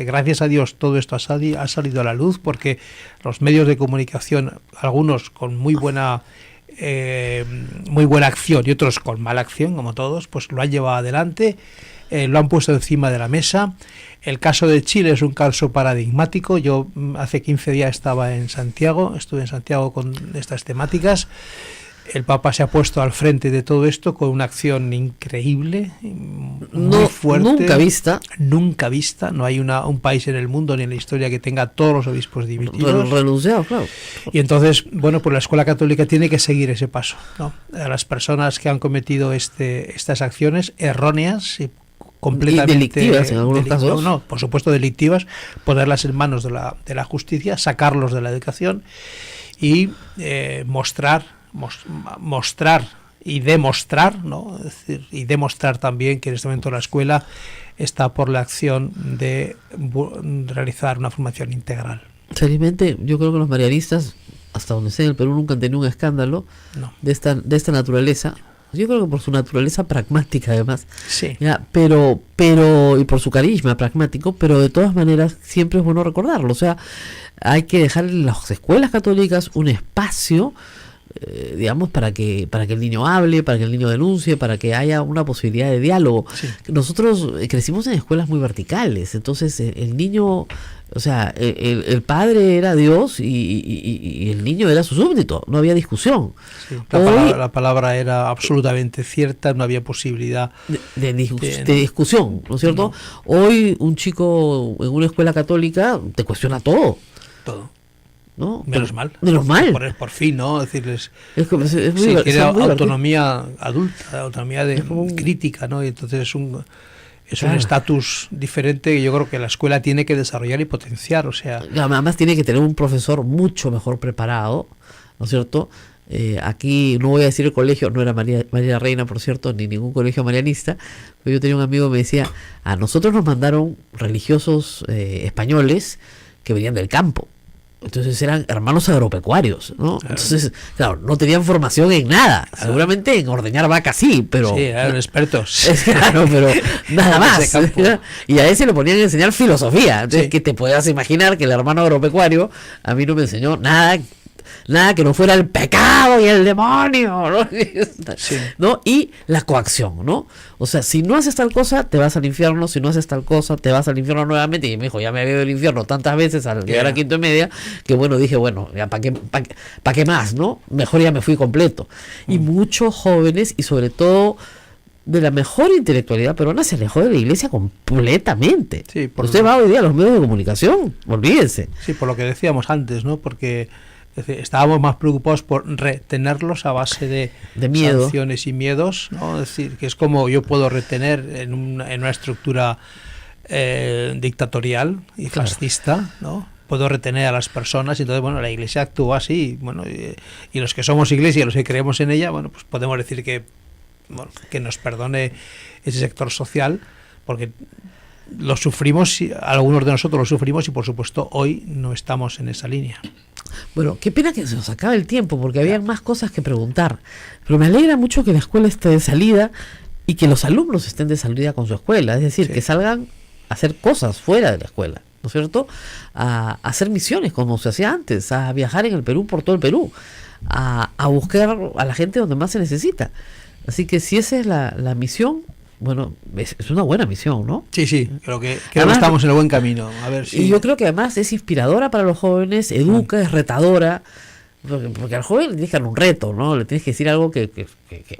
todo esto ha salido a la luz, porque los medios de comunicación, algunos con muy buena acción y otros con mala acción, como todos, pues lo han llevado adelante, lo han puesto encima de la mesa. El caso de Chile es un caso paradigmático. Yo hace 15 días estuve en Santiago con estas temáticas. El Papa se ha puesto al frente de todo esto con una acción increíble, muy fuerte, nunca vista. No hay un país en el mundo ni en la historia que tenga todos los obispos dimitidos. Renunciado, claro. Y entonces, bueno, pues la Escuela Católica tiene que seguir ese paso, ¿no? A las personas que han cometido estas acciones erróneas y completamente delictivas en algunos casos. No, por supuesto delictivas, ponerlas en manos de la justicia, sacarlos de la educación y mostrar y demostrar, ¿no? Es decir, y demostrar también que en este momento la escuela está por la acción de realizar una formación integral. Felizmente, yo creo que los marianistas, hasta donde sé en el Perú, nunca han tenido un escándalo de esta naturaleza. Yo creo que por su naturaleza pragmática, además. Sí. ¿Ya? Pero y por su carisma pragmático, pero de todas maneras siempre es bueno recordarlo. O sea, hay que dejar en las escuelas católicas un espacio, digamos, para que el niño hable, para que el niño denuncie, para que haya una posibilidad de diálogo. Sí. Nosotros crecimos en escuelas muy verticales, entonces el niño, o sea, el padre era Dios y el niño era su súbdito, no había discusión. Sí, la palabra era absolutamente cierta, no había posibilidad de discusión, ¿no es cierto? No. Hoy un chico en una escuela católica te cuestiona todo. ¿No? Menos mal. Por fin, ¿no? Decirles, es muy autonomía adulta, autonomía crítica, ¿no? Y entonces es un estatus diferente que yo creo que la escuela tiene que desarrollar y potenciar, o sea. Además tiene que tener un profesor mucho mejor preparado, ¿no es cierto? Aquí no voy a decir el colegio, no era María Reina, por cierto, ni ningún colegio marianista, pero yo tenía un amigo que me decía, a nosotros nos mandaron religiosos españoles que venían del campo. Entonces eran hermanos agropecuarios, ¿no? Claro. Entonces, claro, no tenían formación en nada. Seguramente en ordeñar vacas sí, pero... Sí, eran expertos. Claro, pero nada más. Y a ese le ponían a enseñar filosofía. Entonces, que te puedas imaginar que el hermano agropecuario a mí no me enseñó nada que no fuera el pecado y el demonio, ¿no? Sí. ¿No? Y la coacción, ¿no? O sea, si no haces tal cosa, te vas al infierno, si no haces tal cosa, te vas al infierno nuevamente. Y me dijo, ya me había ido al infierno tantas veces al llegar a quinto y media, que bueno, dije, bueno, ya ¿para qué más, no? Mejor ya me fui completo. Y muchos jóvenes, y sobre todo de la mejor intelectualidad peruana, se alejó de la iglesia completamente. Sí, usted va hoy día a los medios de comunicación, olvídense. Sí, por lo que decíamos antes, ¿no? Porque estábamos más preocupados por retenerlos a base de miedo, sanciones y miedos, ¿no? Es decir, que es como yo puedo retener en una estructura dictatorial y fascista, ¿no? Puedo retener a las personas, y entonces, bueno, la iglesia actúa así, bueno, y los que somos iglesia, los que creemos en ella, bueno, pues podemos decir que nos perdone ese sector social, porque lo sufrimos, algunos de nosotros lo sufrimos, y por supuesto hoy no estamos en esa línea. Bueno, qué pena que se nos acabe el tiempo, porque había más cosas que preguntar, pero me alegra mucho que la escuela esté de salida y que los alumnos estén de salida con su escuela, es decir, que salgan a hacer cosas fuera de la escuela. ¿no es cierto?, a hacer misiones como se hacía antes, a viajar en el Perú, por todo el Perú, a buscar a la gente donde más se necesita. Así que si esa es la misión, bueno, es una buena misión, ¿no? Sí, creo que Además, estamos en el buen camino. A ver si... Y yo creo que además es inspiradora para los jóvenes, educa, es retadora, porque al joven le tienes que dar un reto, ¿no? Le tienes que decir algo que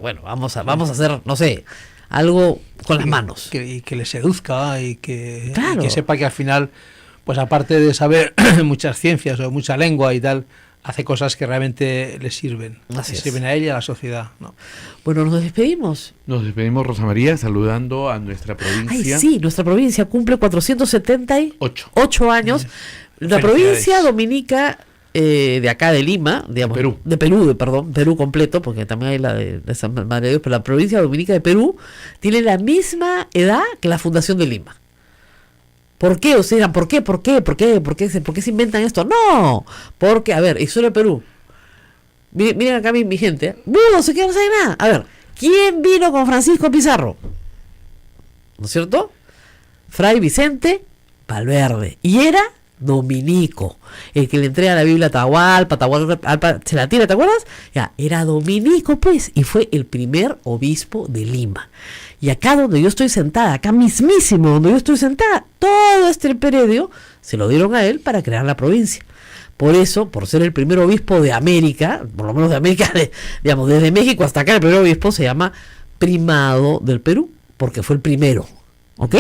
bueno, vamos a hacer, no sé, algo con las manos. Y que le seduzca y que sepa que al final, pues aparte de saber muchas ciencias o mucha lengua y tal, hace cosas que realmente le sirven. Sirven a ella y a la sociedad, ¿no? Bueno, nos despedimos. Nos despedimos, Rosa María, saludando a nuestra provincia. Ay, sí, nuestra provincia cumple 478 años. La provincia dominica de acá de Lima, digamos, Perú. de Perú, Perú completo, porque también hay la de San Madre de Dios, pero la provincia dominica de Perú tiene la misma edad que la Fundación de Lima. ¿Por qué? O sea, ¿por qué se inventan esto? No, porque, a ver, y solo Perú. Miren acá mi gente. No sé qué, no sabe nada. A ver, ¿quién vino con Francisco Pizarro? ¿No es cierto? Fray Vicente Valverde. Y era dominico. El que le entrega la Biblia a Atahualpa se la tira, ¿te acuerdas? Ya, era dominico, pues, y fue el primer obispo de Lima. Y acá donde yo estoy sentada, acá mismísimo donde yo estoy sentada, todo este predio se lo dieron a él para crear la provincia. Por eso, por ser el primer obispo de América, por lo menos de América, digamos, desde México hasta acá, el primer obispo se llama primado del Perú, porque fue el primero, ¿ok?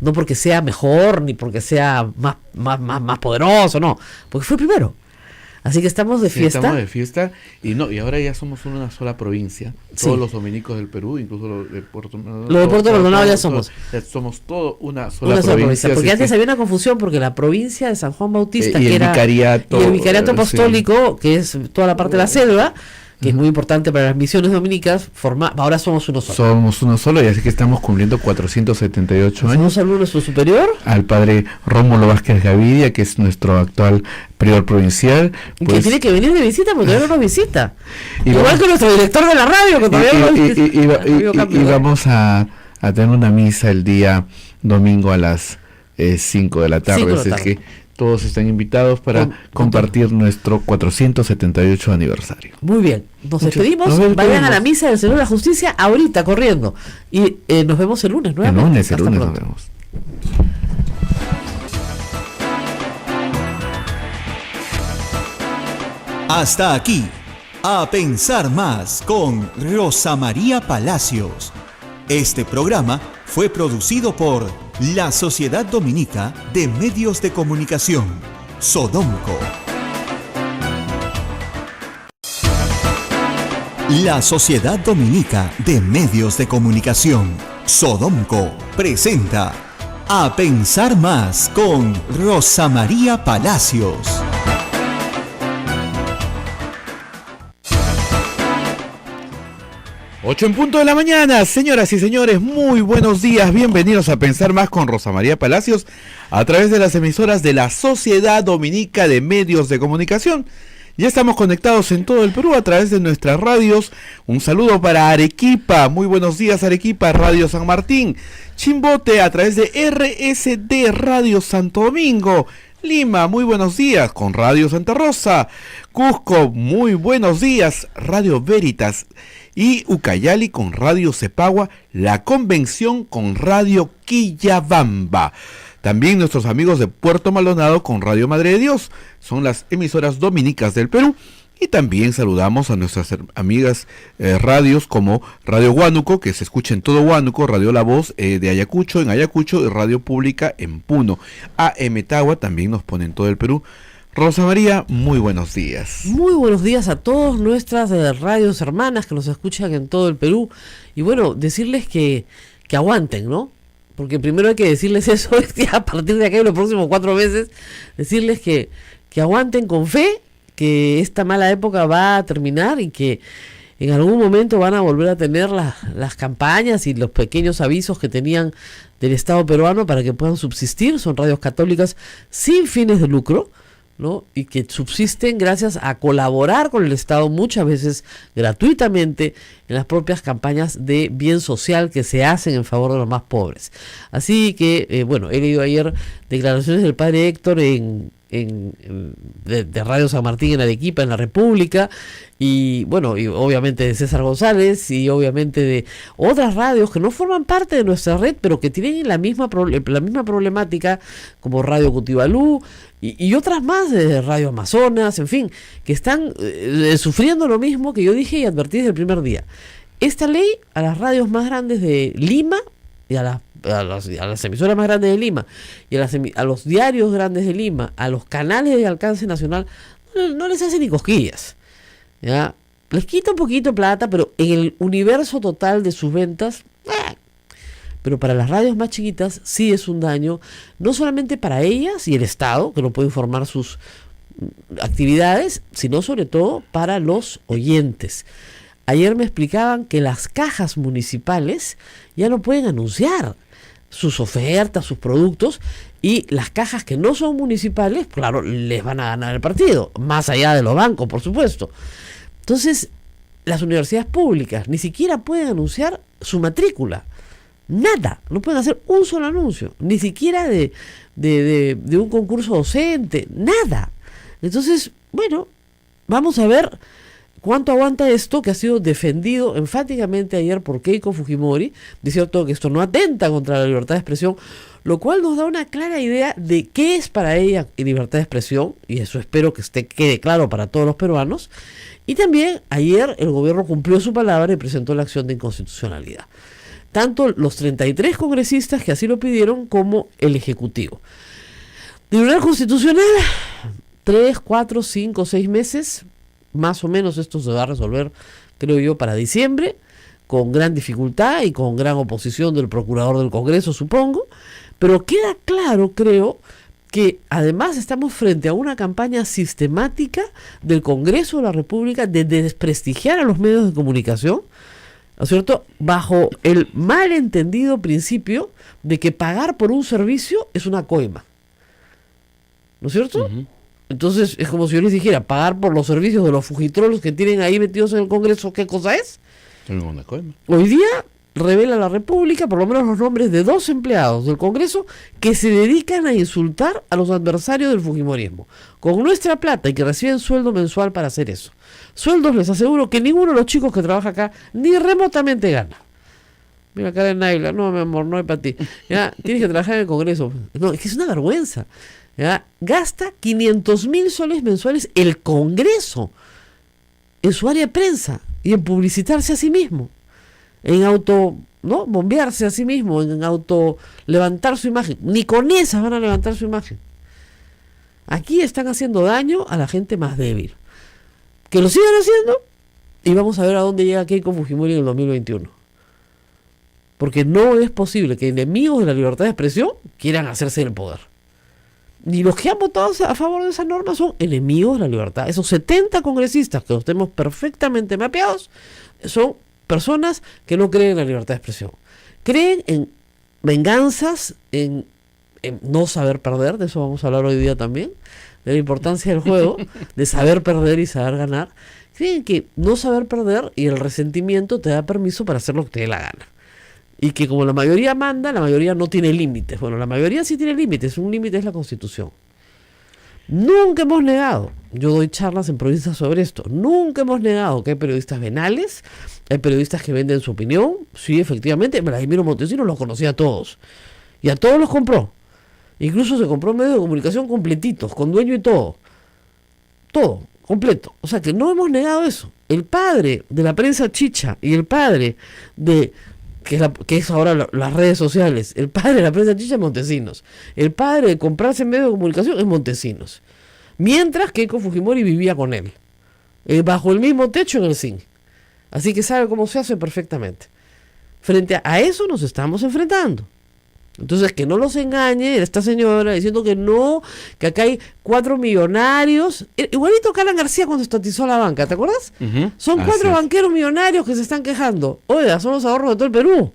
No porque sea mejor, ni porque sea más poderoso, no, porque fue el primero. Así que estamos de fiesta. Estamos de fiesta y ahora ya somos una sola provincia. Todos los dominicos del Perú, incluso los de Puerto Maldonado. Los de Puerto Maldonado ya somos. Somos todo una sola provincia. Porque antes había una confusión porque la provincia de San Juan Bautista, y que el era vicariato, y el vicariato apostólico, que es toda la parte de la selva, que es muy importante para las misiones dominicas, ahora somos uno solo. Somos uno solo y así que estamos cumpliendo 478 años. Un saludo a nuestro superior. Al padre Rómulo Vázquez Gavidia, que es nuestro actual prior provincial. Pues, que tiene que venir de visita porque todavía no nos visita. Igual que nuestro director de la radio, que todavía no nos visita. Y vamos a tener una misa el día domingo a las 5 de la tarde. Así que todos están invitados para compartir nuestro 478 aniversario. Muy bien, nos despedimos. Vayan a la misa del Señor de la Justicia ahorita, corriendo. Y nos vemos el lunes nuevamente. El lunes nos vemos. Hasta aquí, A Pensar Más con Rosa María Palacios. Este programa fue producido por la Sociedad Dominica de Medios de Comunicación, Sodomco. La Sociedad Dominica de Medios de Comunicación, Sodomco, presenta A Pensar Más con Rosa María Palacios. Ocho en punto de la mañana, señoras y señores, muy buenos días, bienvenidos a Pensar Más con Rosa María Palacios a través de las emisoras de la Sociedad Dominica de Medios de Comunicación. Ya estamos conectados en todo el Perú a través de nuestras radios. Un saludo para Arequipa, muy buenos días Arequipa, Radio San Martín, Chimbote a través de RSD Radio Santo Domingo, Lima, muy buenos días con Radio Santa Rosa, Cusco, muy buenos días, Radio Veritas, y Ucayali con Radio Cepagua, La Convención con Radio Quillabamba. También nuestros amigos de Puerto Maldonado con Radio Madre de Dios, son las emisoras dominicas del Perú. Y también saludamos a nuestras amigas radios como Radio Huánuco, que se escucha en todo Huánuco, Radio La Voz de Ayacucho, en Ayacucho, y Radio Pública en Puno. AM Tagua también nos pone en todo el Perú. Rosa María, muy buenos días. Muy buenos días a todas nuestras radios hermanas que nos escuchan en todo el Perú. Y bueno, decirles que aguanten, ¿no? Porque primero hay que decirles eso, a partir de acá en los próximos 4 meses, decirles que aguanten con fe, que esta mala época va a terminar y que en algún momento van a volver a tener las campañas y los pequeños avisos que tenían del Estado peruano para que puedan subsistir. Son radios católicas sin fines de lucro, ¿no? Y que subsisten gracias a colaborar con el Estado, muchas veces gratuitamente, en las propias campañas de bien social que se hacen en favor de los más pobres. Así que, he leído ayer declaraciones del padre Héctor de Radio San Martín en Arequipa, en la República, y obviamente de César González, y obviamente de otras radios que no forman parte de nuestra red, pero que tienen la misma problemática, como Radio Cutibalú y otras más, de Radio Amazonas, en fin, que están sufriendo lo mismo que yo dije y advertí desde el primer día. Esta ley a las radios más grandes de Lima y a las emisoras más grandes de Lima y a los diarios grandes de Lima, a los canales de alcance nacional, no les hace ni cosquillas, ¿ya? Les quita un poquito de plata, pero en el universo total de sus ventas, pero para las radios más chiquitas sí es un daño, no solamente para ellas y el Estado, que no puede informar sus actividades, sino sobre todo para los oyentes. Ayer me explicaban que las cajas municipales ya no pueden anunciar sus ofertas, sus productos, y las cajas que no son municipales, claro, les van a ganar el partido, más allá de los bancos, por supuesto. Entonces, las universidades públicas ni siquiera pueden anunciar su matrícula, nada, no pueden hacer un solo anuncio, ni siquiera de un concurso docente, nada. Entonces, vamos a ver cuánto aguanta esto, que ha sido defendido enfáticamente ayer por Keiko Fujimori, diciendo que esto no atenta contra la libertad de expresión, lo cual nos da una clara idea de qué es para ella libertad de expresión, y eso espero que quede claro para todos los peruanos. Y también ayer el gobierno cumplió su palabra y presentó la acción de inconstitucionalidad. Tanto los 33 congresistas que así lo pidieron como el Ejecutivo. Tribunal Constitucional, 3, 4, 5, 6 meses, más o menos esto se va a resolver, creo yo, para diciembre, con gran dificultad y con gran oposición del procurador del Congreso, supongo, pero queda claro, creo, que además estamos frente a una campaña sistemática del Congreso de la República de desprestigiar a los medios de comunicación, ¿no es cierto?, bajo el malentendido principio de que pagar por un servicio es una coima, ¿no es cierto? Uh-huh. Entonces es como si yo les dijera, pagar por los servicios de los fujitrolos que tienen ahí metidos en el Congreso, ¿qué cosa es? Una coima. Hoy día revela la República por lo menos los nombres de 2 empleados del Congreso que se dedican a insultar a los adversarios del fujimorismo con nuestra plata, y que reciben sueldo mensual para hacer eso. Sueldos, les aseguro, que ninguno de los chicos que trabaja acá ni remotamente gana. Mira, cara de Naila, no, mi amor, no es para ti. Ya, tienes que trabajar en el Congreso. No, es que es una vergüenza. ¿Ya? Gasta 500.000 soles mensuales el Congreso en su área de prensa y en publicitarse a sí mismo, en bombearse a sí mismo, en levantar su imagen. Ni con esas van a levantar su imagen. Aquí están haciendo daño a la gente más débil. Que lo sigan haciendo, y vamos a ver a dónde llega Keiko Fujimori en el 2021. Porque no es posible que enemigos de la libertad de expresión quieran hacerse del poder. Ni los que han votado a favor de esa norma son enemigos de la libertad. Esos 70 congresistas que los tenemos perfectamente mapeados son personas que no creen en la libertad de expresión. Creen en venganzas, en no saber perder, de eso vamos a hablar hoy día también, de la importancia del juego, de saber perder y saber ganar. Creen que no saber perder y el resentimiento te da permiso para hacer lo que te dé la gana. Y que como la mayoría manda, la mayoría no tiene límites. Bueno, la mayoría sí tiene límites, un límite es la Constitución. Nunca hemos negado, yo doy charlas en provincias sobre esto, nunca hemos negado que hay periodistas venales, hay periodistas que venden su opinión. Sí, efectivamente, Vladimiro Montesinos los conocía a todos, y a todos los compró. Incluso se compró medios de comunicación completitos, con dueño y todo, completo. O sea que no hemos negado eso. El padre de la prensa chicha y el padre de... que es ahora las redes sociales, el padre de la prensa chicha es Montesinos, el padre de comprarse en medios de comunicación es Montesinos, mientras Keiko Fujimori vivía con él, bajo el mismo techo en el zinc, así que sabe cómo se hace perfectamente. Frente a eso nos estamos enfrentando. Entonces, que no los engañe esta señora diciendo que no, que acá hay 4 millonarios, igualito que Alan García cuando estatizó la banca, ¿te acuerdas? Uh-huh. Son 4 banqueros millonarios que se están quejando. Oiga, son los ahorros de todo el Perú.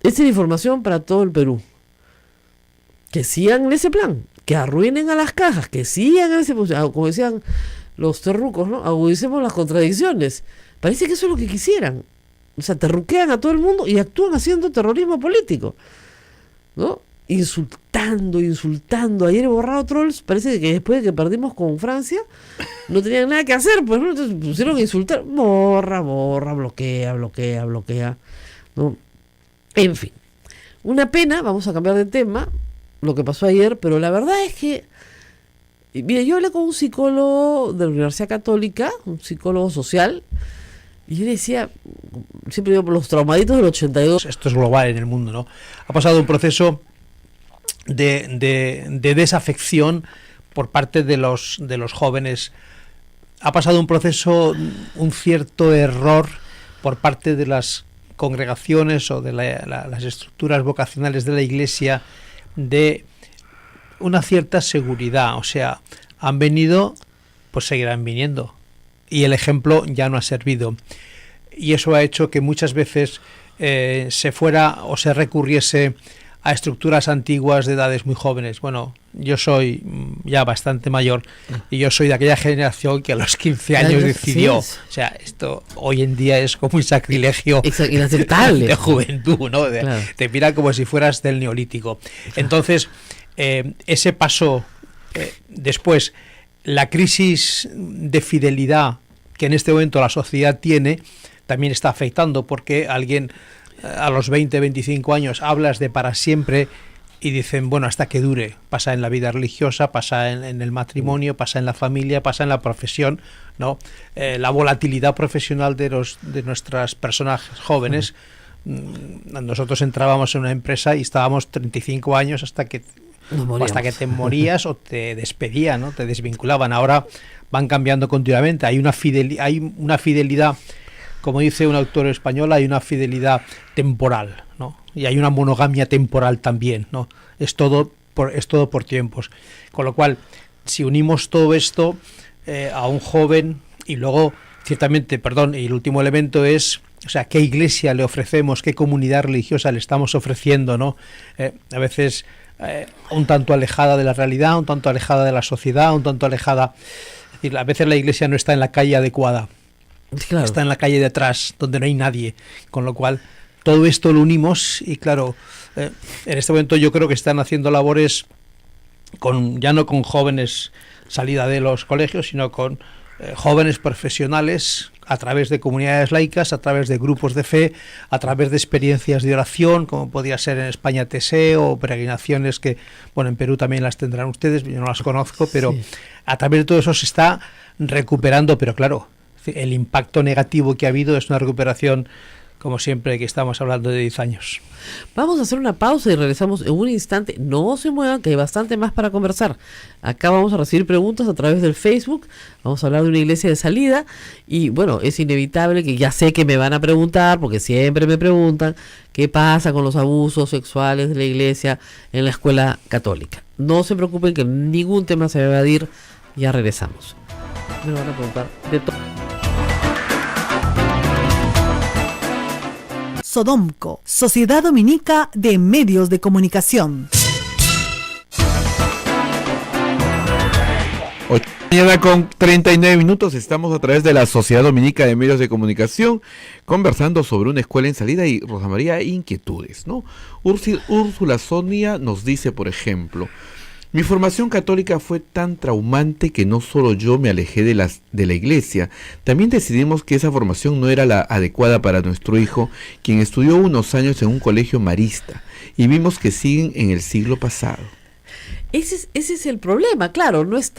Esta es la información para todo el Perú. Que sigan ese plan, que arruinen a las cajas, que sigan ese, como decían los terrucos, ¿no? Agudicemos las contradicciones. Parece que eso es lo que quisieran. O sea, terruquean a todo el mundo y actúan haciendo terrorismo político, ¿no? Insultando. Ayer he borrado trolls, parece que después de que perdimos con Francia, no tenían nada que hacer, pues, ¿no? Entonces pusieron a insultar. Borra, bloquea, ¿no? En fin. Una pena, vamos a cambiar de tema, lo que pasó ayer, pero la verdad es que, mire, yo hablé con un psicólogo de la Universidad Católica, un psicólogo social, y yo le decía, siempre digo, los traumaditos del 82. Esto es global en el mundo, ¿no? Ha pasado un proceso de desafección por parte de los jóvenes. Ha pasado un proceso, un cierto error por parte de las congregaciones o de las estructuras vocacionales de la Iglesia, de una cierta seguridad. O sea, han venido, pues seguirán viniendo, y el ejemplo ya no ha servido, y eso ha hecho que muchas veces se fuera o se recurriese a estructuras antiguas de edades muy jóvenes. Bueno, yo soy ya bastante mayor y yo soy de aquella generación que a los 15 años decidió. O sea, esto hoy en día es como un sacrilegio inaceptable de juventud, ¿no? Claro. Te mira como si fueras del Neolítico. Entonces, ese paso, después, la crisis de fidelidad que en este momento la sociedad tiene, también está afectando, porque alguien a los 20, 25 años hablas de para siempre y dicen, bueno, hasta que dure. Pasa en la vida religiosa, pasa en el matrimonio, pasa en la familia, pasa en la profesión, ¿no? La volatilidad profesional de nuestras personas jóvenes. Nosotros entrábamos en una empresa y estábamos 35 años hasta que te morías o te despedían, ¿no? Te desvinculaban. Ahora van cambiando continuamente. Hay una fidelidad, como dice un autor español, hay una fidelidad temporal, ¿no? Y hay una monogamia temporal también, ¿no? Es todo por tiempos. Con lo cual, si unimos todo esto a un joven, y luego, ciertamente, y el último elemento es, o sea, qué iglesia le ofrecemos, qué comunidad religiosa le estamos ofreciendo, ¿no? A veces un tanto alejada de la realidad, un tanto alejada de la sociedad, un tanto alejada. Es decir, a veces la iglesia no está en la calle adecuada. Claro. Está en la calle de atrás, donde no hay nadie, con lo cual todo esto lo unimos y claro, en este momento yo creo que están haciendo labores ya no con jóvenes salida de los colegios, sino con jóvenes profesionales a través de comunidades laicas, a través de grupos de fe, a través de experiencias de oración, como podría ser en España TC, o peregrinaciones que, bueno, en Perú también las tendrán ustedes, yo no las conozco, pero sí. A través de todo eso se está recuperando, pero claro, el impacto negativo que ha habido es una recuperación, como siempre, que estamos hablando de 10 años. Vamos a hacer una pausa y regresamos en un instante. No se muevan, que hay bastante más para conversar. Acá vamos a recibir preguntas a través del Facebook. Vamos a hablar de una iglesia de salida. Y bueno, es inevitable que ya sé que me van a preguntar, porque siempre me preguntan, qué pasa con los abusos sexuales de la iglesia en la escuela católica. No se preocupen, que ningún tema se va a evadir. Ya regresamos. Me van a preguntar de todo. Sodomco, Sociedad Dominica de Medios de Comunicación. 8:39, estamos a través de la Sociedad Dominica de Medios de Comunicación conversando sobre una escuela en salida y, Rosa María, inquietudes, ¿no? Úrsula Sonia nos dice, por ejemplo: mi formación católica fue tan traumante que no solo yo me alejé de la iglesia, también decidimos que esa formación no era la adecuada para nuestro hijo, quien estudió unos años en un colegio marista, y vimos que siguen en el siglo pasado. Ese es el problema, claro, no es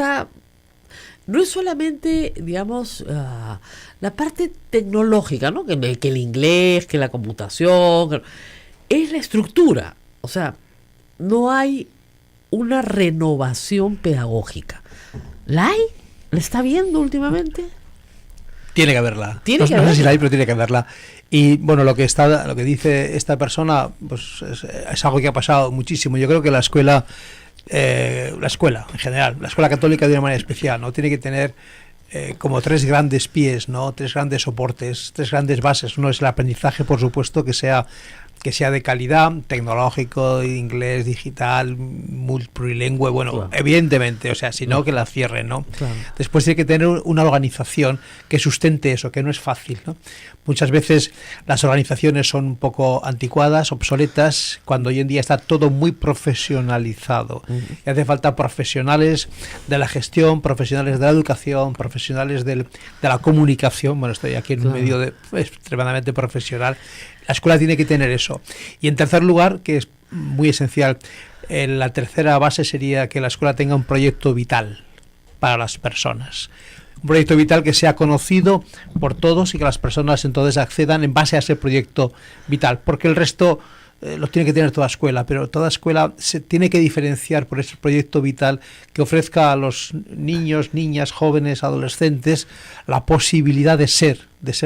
solamente, digamos, la parte tecnológica, ¿no? Que el inglés, que la computación, es la estructura, o sea, no hay una renovación pedagógica. ¿La hay? ¿La está viendo últimamente? Tiene que haberla. No sé si la hay, pero tiene que haberla. Y bueno, lo que dice esta persona, pues es algo que ha pasado muchísimo. Yo creo que la escuela en general, la escuela católica de una manera especial, ¿no? Tiene que tener como 3 grandes pies, ¿no? 3 grandes soportes, 3 grandes bases. Uno es el aprendizaje, por supuesto, que sea que sea de calidad, tecnológico, inglés, digital, multilingüe, bueno, Claro. evidentemente, o sea, si no, que la cierren, ¿no? Claro. Después hay que tener una organización que sustente eso, que no es fácil, ¿no? Muchas veces las organizaciones son un poco anticuadas, obsoletas, cuando hoy en día está todo muy profesionalizado. Y hace falta profesionales de la gestión, profesionales de la educación, profesionales de la comunicación. Bueno, estoy aquí en un Claro. medio extremadamente profesional. La escuela tiene que tener eso. Y en tercer lugar, que es muy esencial, la tercera base sería que la escuela tenga un proyecto vital para las personas. Un proyecto vital que sea conocido por todos y que las personas entonces accedan en base a ese proyecto vital, porque el resto lo tiene que tener toda escuela, pero toda escuela se tiene que diferenciar por ese proyecto vital que ofrezca a los niños, niñas, jóvenes, adolescentes la posibilidad de ser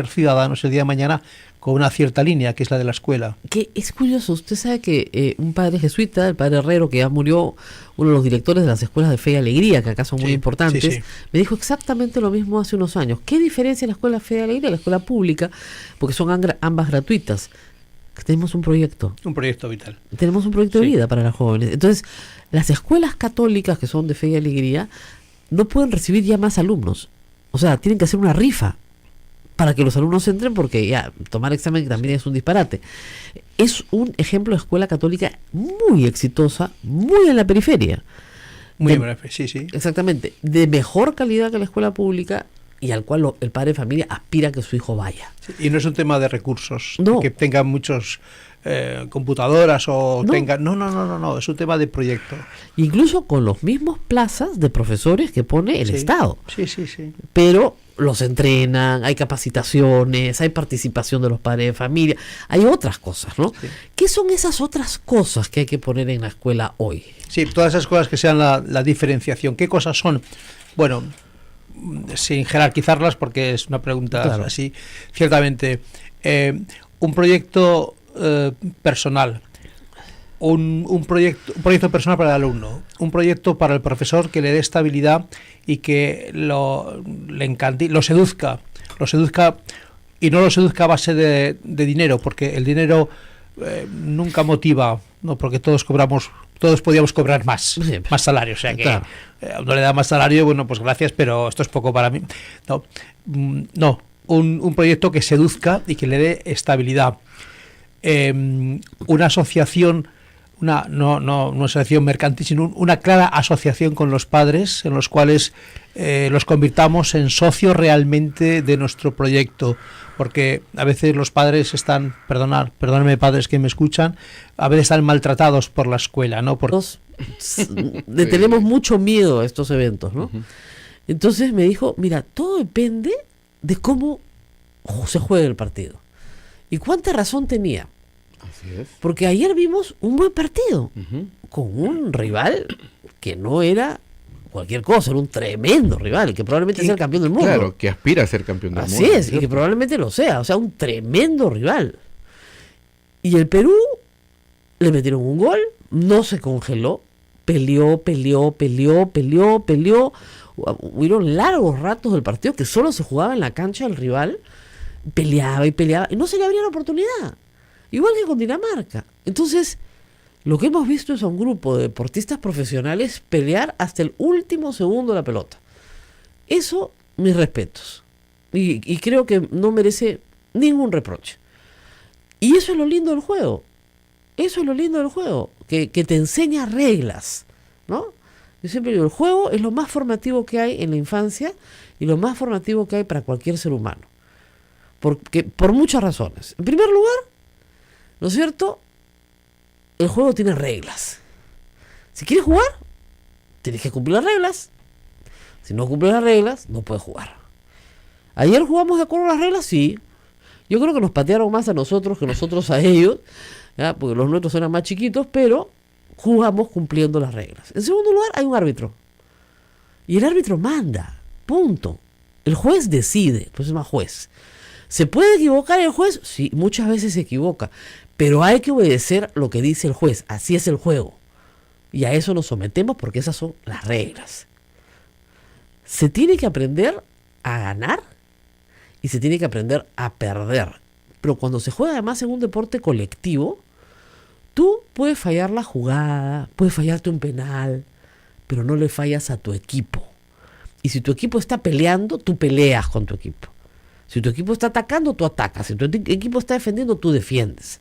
ciudadanos el día de mañana con una cierta línea, que es la de la escuela. Que es curioso, usted sabe que un padre jesuita, el padre Herrero, que ya murió, uno de los directores de las escuelas de Fe y Alegría, que acá son muy Sí, importantes, sí, sí. me dijo exactamente lo mismo hace unos años. ¿Qué diferencia la escuela Fe y Alegría y la escuela pública? Porque son ambas gratuitas. Que tenemos un proyecto. Un proyecto vital. Tenemos un proyecto de Sí. vida para los jóvenes. Entonces, las escuelas católicas que son de Fe y Alegría no pueden recibir ya más alumnos. O sea, tienen que hacer una rifa para que los alumnos entren, porque ya tomar examen también es un disparate. Es un ejemplo de escuela católica muy exitosa, muy en la periferia. Muy De- breve, sí, sí. Exactamente, de mejor calidad que la escuela pública, y al cual el padre de familia aspira a que su hijo vaya. Y no es un tema de recursos, No. que tengan muchos computadoras o No. tengan... No, es un tema de proyecto. Incluso con los mismos plazas de profesores que pone el Sí. Estado. Sí, sí, sí. Pero los entrenan, hay capacitaciones, hay participación de los padres de familia, hay otras cosas, ¿no? Sí. ¿Qué son esas otras cosas que hay que poner en la escuela hoy? Sí, todas esas cosas que sean la diferenciación. ¿Qué cosas son? Bueno, sin jerarquizarlas, porque es una pregunta Claro. así, ciertamente. Un proyecto personal, un proyecto personal para el alumno, un proyecto para el profesor que le dé estabilidad y que le encante, lo seduzca y no lo seduzca a base de dinero, porque el dinero nunca motiva, no, porque todos podíamos cobrar más, Sí, más salario, o sea que claro. uno le da más salario, bueno, pues gracias, pero esto es poco para mí. No, un proyecto que seduzca y que le dé estabilidad. Una asociación, no una asociación mercantil, sino una clara asociación con los padres, en los cuales los convirtamos en socios realmente de nuestro proyecto, porque a veces los padres están, perdónenme padres que me escuchan, a veces están maltratados por la escuela, ¿no? Le tenemos mucho miedo a estos eventos, ¿no? Entonces me dijo, mira, todo depende de cómo se juegue el partido. ¿Y cuánta razón tenía? Así es. Porque ayer vimos un buen partido Ujú. con un rival que no era cualquier cosa, era un tremendo rival, que probablemente sea el campeón del mundo. Claro, que aspira a ser campeón del Así mundo. es, y que ¿cierto? probablemente lo sea, o sea, un tremendo rival. Y el Perú le metieron un gol, no se congeló, peleó. Hubieron largos ratos del partido que solo se jugaba en la cancha del rival, peleaba y no se le abría la oportunidad. Igual que con Dinamarca. Entonces, lo que hemos visto es a un grupo de deportistas profesionales pelear hasta el último segundo la pelota. Eso, mis respetos. Y creo que no merece ningún reproche. Y eso es lo lindo del juego. Eso es lo lindo del juego. Que te enseña reglas, ¿no? Yo siempre digo, el juego es lo más formativo que hay en la infancia y lo más formativo que hay para cualquier ser humano. Porque, por muchas razones. En primer lugar, ¿no es cierto? El juego tiene reglas. Si quieres jugar, tienes que cumplir las reglas. Si no cumples las reglas, no puedes jugar. ¿Ayer jugamos de acuerdo a las reglas? Sí. Yo creo que nos patearon más a nosotros que nosotros a ellos, ¿ya? Porque los nuestros eran más chiquitos, pero jugamos cumpliendo las reglas. En segundo lugar, hay un árbitro. Y el árbitro manda. Punto. El juez decide, pues es más juez. ¿Se puede equivocar el juez? Sí, muchas veces se equivoca. Pero hay que obedecer lo que dice el juez. Así es el juego. Y a eso nos sometemos porque esas son las reglas. Se tiene que aprender a ganar y se tiene que aprender a perder. Pero cuando se juega además en un deporte colectivo, Tú puedes fallar la jugada, puedes fallarte un penal, pero no le fallas a tu equipo. Y si tu equipo está peleando, tú peleas con tu equipo. Si tu equipo está atacando, tú atacas. Si tu equipo está defendiendo, tú defiendes.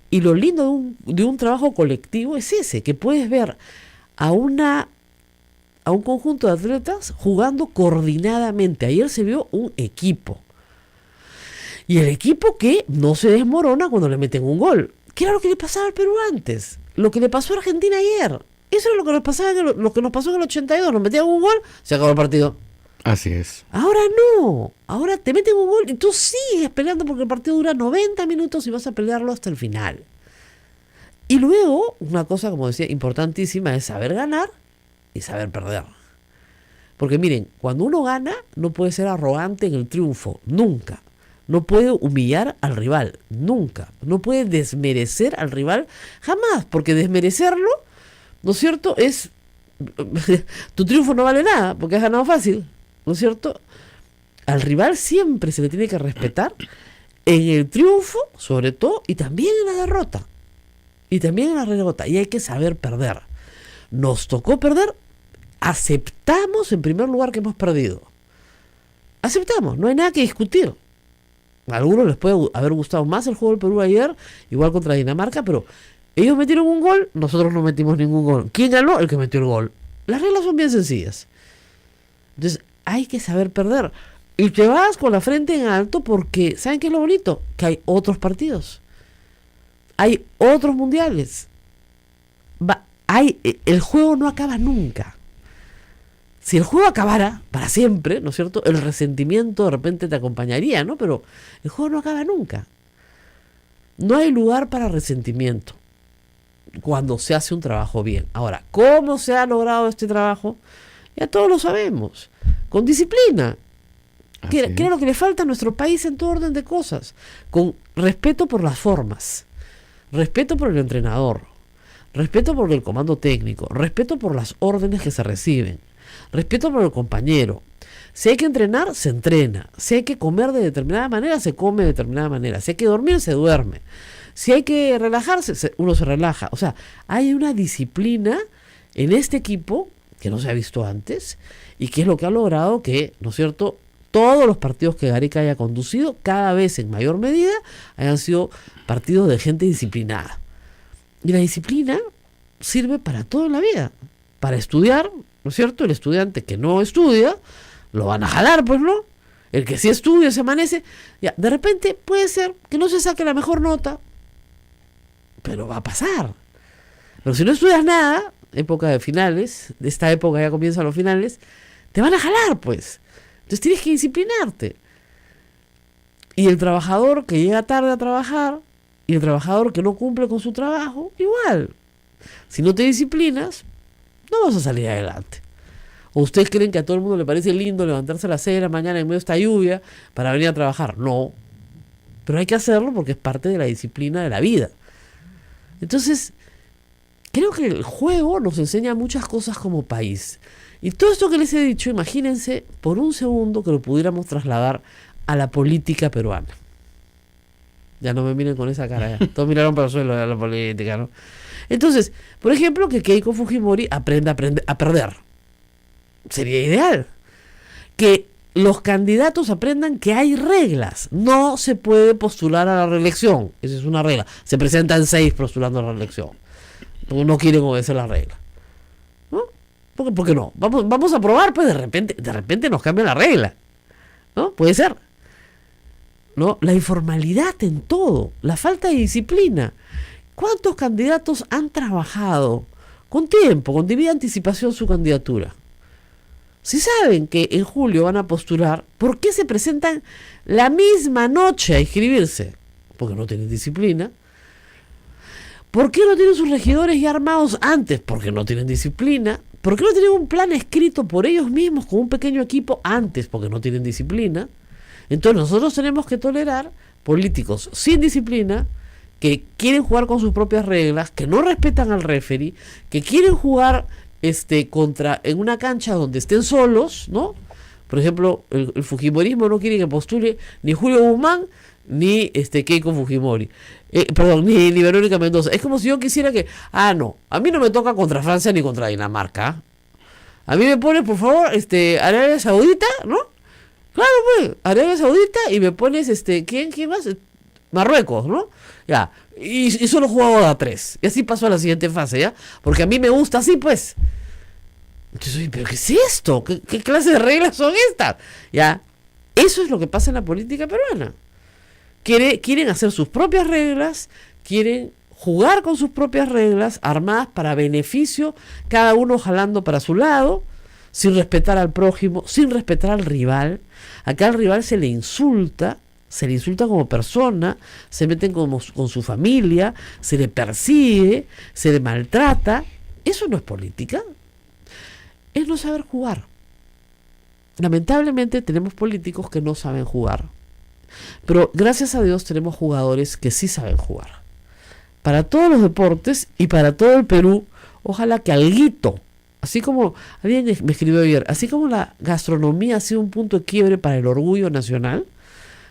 Y lo lindo de un trabajo colectivo es ese, que puedes ver a un conjunto de atletas jugando coordinadamente. Ayer se vio un equipo. Y el equipo que no se desmorona cuando le meten un gol. ¿Qué era lo que le pasaba al Perú antes? Lo que le pasó a Argentina ayer. Eso es lo que nos pasaba lo que nos pasó en el 82. Nos metían un gol, se acabó el partido. Así es. Ahora no. Ahora te meten un gol y tú sigues peleando porque el partido dura 90 minutos y vas a pelearlo hasta el final. Y luego, una cosa, como decía, importantísima es saber ganar y saber perder. Porque miren, cuando uno gana, no puede ser arrogante en el triunfo. Nunca. No puede humillar al rival. Nunca. No puede desmerecer al rival. Jamás. Porque desmerecerlo, ¿no es cierto? Tu triunfo no vale nada porque has ganado fácil. ¿No es cierto? Al rival siempre se le tiene que respetar en el triunfo, sobre todo, y también en la derrota. Y también en la derrota. Y hay que saber perder. Nos tocó perder. Aceptamos en primer lugar que hemos perdido. Aceptamos. No hay nada que discutir. A algunos les puede haber gustado más el juego del Perú ayer, igual contra Dinamarca, pero ellos metieron un gol, nosotros no metimos ningún gol. ¿Quién ganó? El que metió el gol. Las reglas son bien sencillas. Entonces, hay que saber perder. Y te vas con la frente en alto porque, ¿saben qué es lo bonito? Que hay otros partidos. Hay otros mundiales. El juego no acaba nunca. Si el juego acabara para siempre, ¿no es cierto? El resentimiento de repente te acompañaría, ¿no? Pero el juego no acaba nunca. No hay lugar para resentimiento cuando se hace un trabajo bien. Ahora, ¿cómo se ha logrado este trabajo? Ya todos lo sabemos. Con disciplina. Que es lo que le falta a nuestro país en todo orden de cosas. Con respeto por las formas. Respeto por el entrenador. Respeto por el comando técnico. Respeto por las órdenes que se reciben. Respeto por el compañero. Si hay que entrenar, se entrena. Si hay que comer de determinada manera, se come de determinada manera. Si hay que dormir, se duerme. Si hay que relajarse, uno se relaja. O sea, hay una disciplina en este equipo que no se ha visto antes y que es lo que ha logrado que, ¿no es cierto?, todos los partidos que Gareca haya conducido, cada vez en mayor medida, hayan sido partidos de gente disciplinada. Y la disciplina sirve para todo en la vida. Para estudiar, ¿no es cierto? El estudiante que no estudia, lo van a jalar, pues, ¿no? El que sí estudia, se amanece. Ya, de repente puede ser que no se saque la mejor nota, pero va a pasar. Pero si no estudias nada, época de finales, de esta época ya comienzan los finales, te van a jalar, pues. Entonces tienes que disciplinarte. Y el trabajador que llega tarde a trabajar, y el trabajador que no cumple con su trabajo, igual. Si no te disciplinas, no vas a salir adelante. ¿O ustedes creen que a todo el mundo le parece lindo levantarse a las 6 de la mañana en medio de esta lluvia para venir a trabajar? No. Pero hay que hacerlo porque es parte de la disciplina de la vida. Entonces, creo que el juego nos enseña muchas cosas como país. Y todo esto que les he dicho, imagínense por un segundo que lo pudiéramos trasladar a la política peruana. Ya no me miren con esa cara, ya. Todos miraron para el suelo a la política, ¿no? Entonces, por ejemplo, que Keiko Fujimori aprenda a perder. Sería ideal. Que los candidatos aprendan que hay reglas. No se puede postular a la reelección. Esa es una regla. Se presentan 6 postulando a la reelección. Porque no quieren obedecer la regla. ¿No? ¿Por qué no? Vamos a probar, pues de repente nos cambia la regla. ¿No? Puede ser. ¿No? La informalidad en todo. La falta de disciplina. ¿Cuántos candidatos han trabajado con tiempo, con debida anticipación su candidatura? Si saben que en julio van a postular, ¿por qué se presentan la misma noche a inscribirse? Porque no tienen disciplina. ¿Por qué no tienen sus regidores ya armados antes? Porque no tienen disciplina. ¿Por qué no tienen un plan escrito por ellos mismos con un pequeño equipo antes? Porque no tienen disciplina. Entonces nosotros tenemos que tolerar políticos sin disciplina, que quieren jugar con sus propias reglas, que no respetan al referee, que quieren jugar en una cancha donde estén solos, ¿no? Por ejemplo, el fujimorismo no quiere que postule ni Julio Guzmán ni Keiko Fujimori, perdón, ni Verónica Mendoza. Es como si yo quisiera que, no, a mí no me toca contra Francia ni contra Dinamarca. A mí me pones, por favor, Arabia Saudita, ¿no? Claro, pues, Arabia Saudita, y me pones, ¿quién más? Marruecos, ¿no? Ya, y solo jugaba a 3. Y así pasó a la siguiente fase, ¿ya? Porque a mí me gusta así, pues. Entonces, ¿pero qué es esto? ¿Qué clase de reglas son estas? Ya, eso es lo que pasa en la política peruana. Quieren hacer sus propias reglas, quieren jugar con sus propias reglas, armadas para beneficio, cada uno jalando para su lado, sin respetar al prójimo, sin respetar al rival. Acá al rival se le insulta como persona, se meten con su familia, se le persigue, se le maltrata. Eso no es política, es no saber jugar. Lamentablemente tenemos políticos que no saben jugar, pero gracias a Dios tenemos jugadores que sí saben jugar. Para todos los deportes y para todo el Perú, ojalá que alguito, así como alguien me escribió ayer, así como la gastronomía ha sido un punto de quiebre para el orgullo nacional,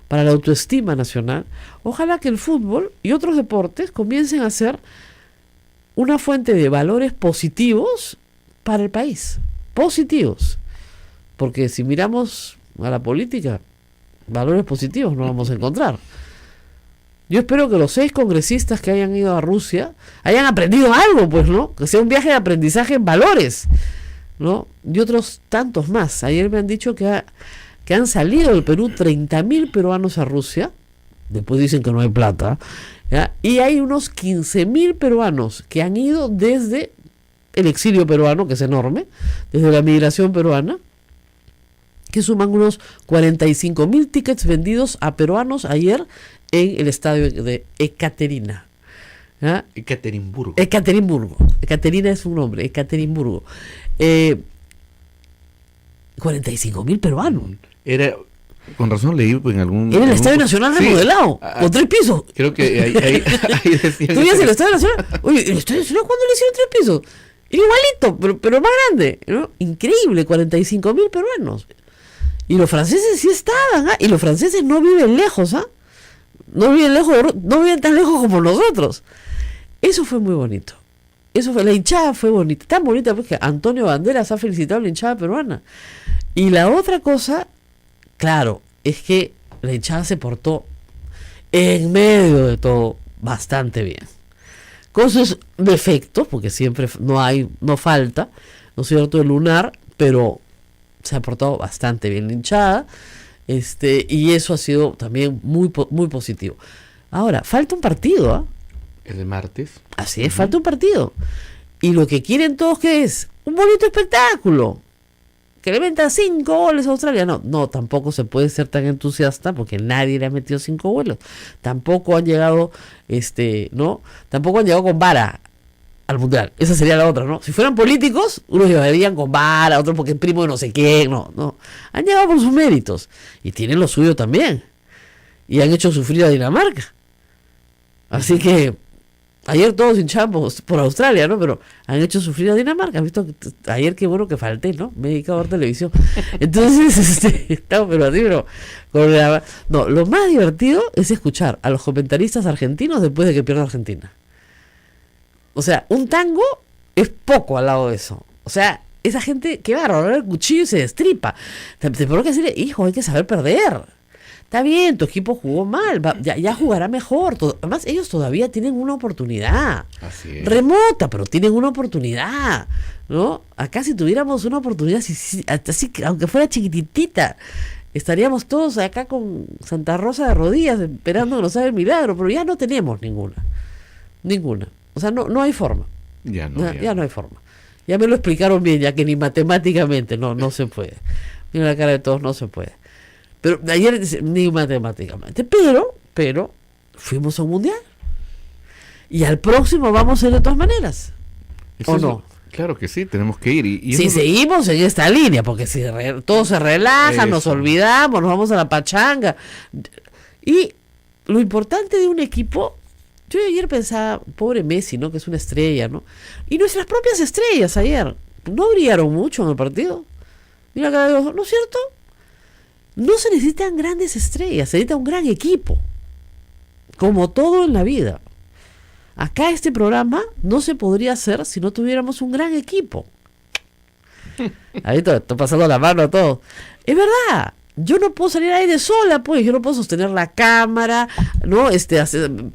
para la autoestima nacional, ojalá que el fútbol y otros deportes comiencen a ser una fuente de valores positivos para el país, positivos, porque si miramos a la política, valores positivos no vamos a encontrar. Yo espero que los 6 congresistas que hayan ido a Rusia hayan aprendido algo, pues, ¿no? Que sea un viaje de aprendizaje en valores, ¿no? Y otros tantos más. Ayer me han dicho que han salido del Perú 30.000 peruanos a Rusia. Después dicen que no hay plata, ¿ya? Y hay unos 15.000 peruanos que han ido desde el exilio peruano, que es enorme, desde la migración peruana, que suman unos 45.000 tickets vendidos a peruanos ayer en el estadio de Ekaterina. ¿Ah? Ekaterimburgo. Ekaterina es un nombre, Ekaterimburgo. 45.000 peruanos. Era, con razón leí en algún... Era el Estadio Nacional remodelado, con 3 pisos. Creo que ahí decían... ¿Tú veías el Estadio Nacional? Oye, ¿el Estadio Nacional cuándo le hicieron 3 pisos? Igualito, pero más grande, ¿no? Increíble, 45.000 peruanos. Y los franceses sí estaban, y los franceses no viven lejos, no viven tan lejos como nosotros. Eso fue muy bonito. La hinchada fue bonita, tan bonita pues que Antonio Banderas ha felicitado a la hinchada peruana. Y la otra cosa, claro, es que la hinchada se portó en medio de todo bastante bien, con sus defectos, porque siempre no falta, ¿no es cierto?, el lunar, pero se ha portado bastante bien la hinchada, y eso ha sido también muy positivo. Ahora, falta un partido, El de martes. Así es, falta un partido. Y lo que quieren todos, ¿qué es? Un bonito espectáculo. Que le metan 5 goles a Australia. No, tampoco se puede ser tan entusiasta porque nadie le ha metido 5 goles. Tampoco han llegado, Tampoco han llegado con vara al mundial. Esa sería la otra, ¿no? Si fueran políticos, unos llevarían con vara, otros porque es primo de no sé quién. No. Han llegado por sus méritos. Y tienen lo suyo también. Y han hecho sufrir a Dinamarca. Así que ayer todos hinchamos por Australia, ¿no? Pero han hecho sufrir a Dinamarca. ¿Has visto? Ayer qué bueno que falté, ¿no? Me he dedicado a ver televisión. Entonces, estamos pero así, pero... No, lo más divertido es escuchar a los comentaristas argentinos después de que pierda Argentina. O sea, un tango es poco al lado de eso. O sea, esa gente, qué bárbaro, el cuchillo y se destripa. Te tengo que decirle, hijo, hay que saber perder. Está bien, tu equipo jugó mal, ya jugará mejor. Además, ellos todavía tienen una oportunidad. Así es. Remota, pero tienen una oportunidad, ¿no? Acá si tuviéramos una oportunidad, así, aunque fuera chiquitita, estaríamos todos acá con Santa Rosa de rodillas esperando que nos haga el milagro, pero ya no tenemos ninguna. O sea, no hay forma. Ya no hay forma. Ya me lo explicaron bien, ya que ni matemáticamente no se puede. Mira la cara de todos, no se puede. Pero ayer ni matemáticamente. Pero fuimos a un mundial. Y al próximo vamos a ir de todas maneras. ¿O no? Claro que sí, tenemos que ir. Y si seguimos en esta línea, porque si todo se relaja, nos olvidamos, nos vamos a la pachanga. Y lo importante de un equipo, yo ayer pensaba, pobre Messi, ¿no? Que es una estrella, ¿no? Y nuestras propias estrellas ayer no brillaron mucho en el partido. Mira cada vez, ¿no es cierto? No se necesitan grandes estrellas, se necesita un gran equipo. como todo en la vida. Acá este programa no se podría hacer si no tuviéramos un gran equipo. Ahí estoy pasando la mano a todo. Es verdad, yo no puedo salir al aire sola, pues, yo no puedo sostener la cámara, ¿no?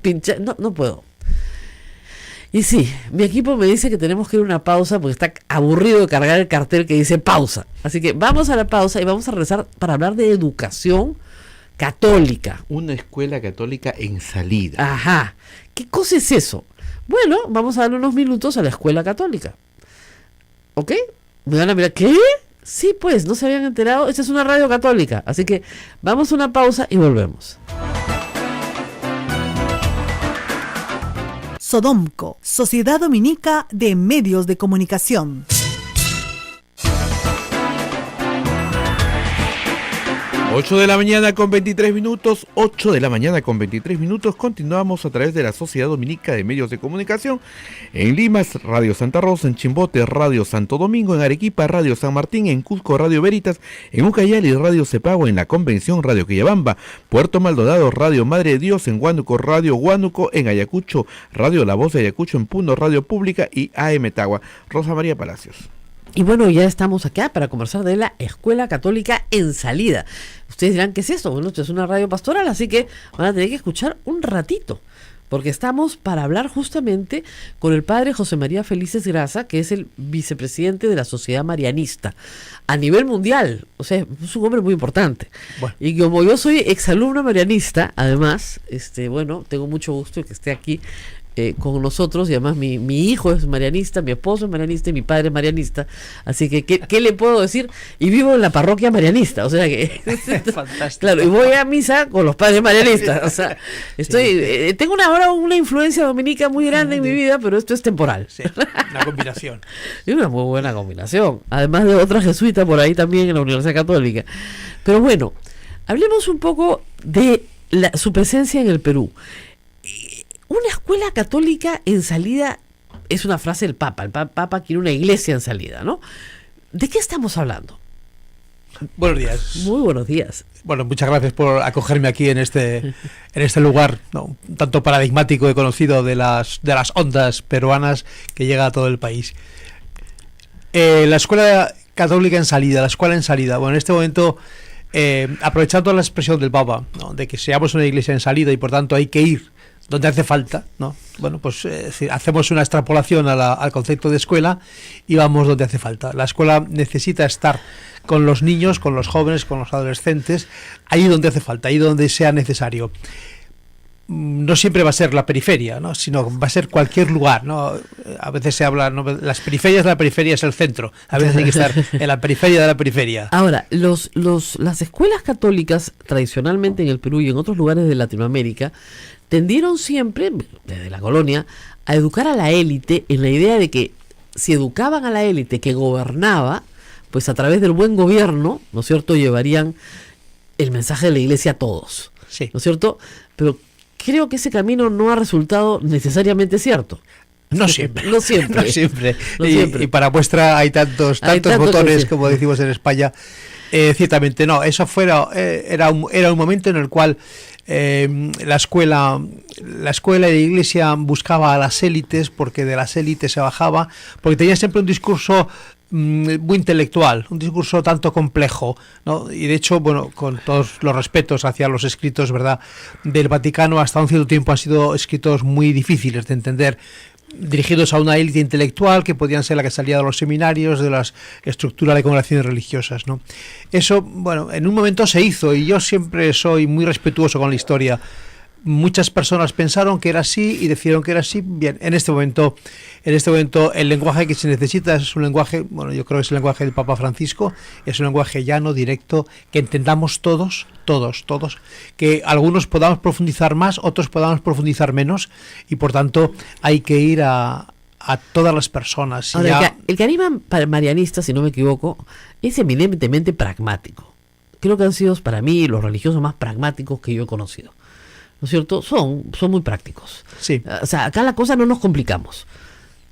Pinchar, no puedo. Y sí, mi equipo me dice que tenemos que ir a una pausa porque está aburrido de cargar el cartel que dice pausa. Así que vamos a la pausa y vamos a regresar para hablar de educación católica. Una escuela católica en salida. Ajá. ¿Qué cosa es eso? Bueno, vamos a darle unos minutos a la escuela católica. ¿Ok? Me van a mirar, ¿qué? Sí, pues, no se habían enterado. Esta es una radio católica. Así que vamos a una pausa y volvemos. Sodomco, Sociedad Dominica de Medios de Comunicación. 8 de la mañana con 23 minutos, 8 de la mañana con 23 minutos, continuamos a través de la Sociedad Dominica de Medios de Comunicación. En Lima es Radio Santa Rosa, en Chimbote Radio Santo Domingo, en Arequipa Radio San Martín, en Cusco Radio Veritas, en Ucayali Radio Cepagua, en La Convención Radio Quillabamba, Puerto Maldonado Radio Madre de Dios, en Huánuco Radio Huánuco, en Ayacucho Radio La Voz de Ayacucho, en Puno Radio Pública y AM Tagua. Rosa María Palacios. Y bueno, ya estamos acá para conversar de la Escuela Católica en Salida. Ustedes dirán, ¿qué es esto? Bueno, esto es una radio pastoral, así que van a tener que escuchar un ratito, porque estamos para hablar justamente con el padre José María Felices Grasa, que es el vicepresidente de la Sociedad Marianista a nivel mundial. O sea, es un hombre muy importante. Bueno. Y como yo soy exalumno marianista, además, bueno, tengo mucho gusto de que esté aquí con nosotros, y además mi hijo es marianista, mi esposo es marianista y mi padre es marianista, así que ¿qué le puedo decir? Y vivo en la parroquia marianista, o sea que fantástico. Claro, y voy a misa con los padres marianistas, o sea, tengo ahora una influencia dominica muy grande en mi vida, pero esto es temporal. Sí, una combinación. Es una muy buena combinación, además de otra jesuita por ahí también en la Universidad Católica. Pero bueno, hablemos un poco de su presencia en el Perú. Una escuela católica en salida es una frase del Papa. El Papa quiere una iglesia en salida, ¿no? ¿De qué estamos hablando? Buenos días. Muy buenos días. Bueno, muchas gracias por acogerme aquí en este lugar, ¿no?, tanto paradigmático y conocido de las ondas peruanas que llega a todo el país. La escuela católica en salida, la escuela en salida. Bueno, en este momento, aprovechando la expresión del Papa, ¿no?, de que seamos una iglesia en salida y por tanto hay que ir donde hace falta, ¿no? Bueno, pues hacemos una extrapolación al concepto de escuela y vamos donde hace falta. La escuela necesita estar con los niños, con los jóvenes, con los adolescentes, ahí donde hace falta, ahí donde sea necesario. No siempre va a ser la periferia, ¿no?, sino va a ser cualquier lugar, ¿no? A veces se habla, ¿no?, las periferias de la periferia es el centro, a veces hay que estar en la periferia de la periferia. Ahora, las escuelas católicas tradicionalmente en el Perú y en otros lugares de Latinoamérica tendieron siempre, desde la colonia, a educar a la élite en la idea de que si educaban a la élite que gobernaba, pues a través del buen gobierno, ¿no es cierto?, llevarían el mensaje de la iglesia a todos, sí, ¿no es cierto? Pero creo que ese camino no ha resultado necesariamente cierto. No siempre. No siempre. No siempre. No siempre. Y para muestra hay tantos botones, como decimos en España. Ciertamente no. Eso era un momento en el cual la escuela y la iglesia buscaba a las élites, porque de las élites se bajaba, porque tenía siempre un discurso muy intelectual, un discurso tanto complejo, ¿no? Y de hecho, bueno, con todos los respetos hacia los escritos, ¿verdad?, del Vaticano, hasta un cierto tiempo han sido escritos muy difíciles de entender, dirigidos a una élite intelectual que podían ser la que salía de los seminarios, de las estructuras de congregaciones religiosas, ¿no? Eso, bueno, en un momento se hizo, y yo siempre soy muy respetuoso con la historia. Muchas personas pensaron que era así y decidieron que era así. Bien, en este momento el lenguaje que se necesita es un lenguaje, bueno, yo creo que es el lenguaje del Papa Francisco, es un lenguaje llano, directo, que entendamos todos, que algunos podamos profundizar más, otros podamos profundizar menos, y por tanto hay que ir a todas las personas. Ahora, el carisma marianista, si no me equivoco, es eminentemente pragmático. Creo que han sido para mí los religiosos más pragmáticos que yo he conocido, ¿no es cierto? Son muy prácticos. Sí. O sea, acá la cosa no nos complicamos.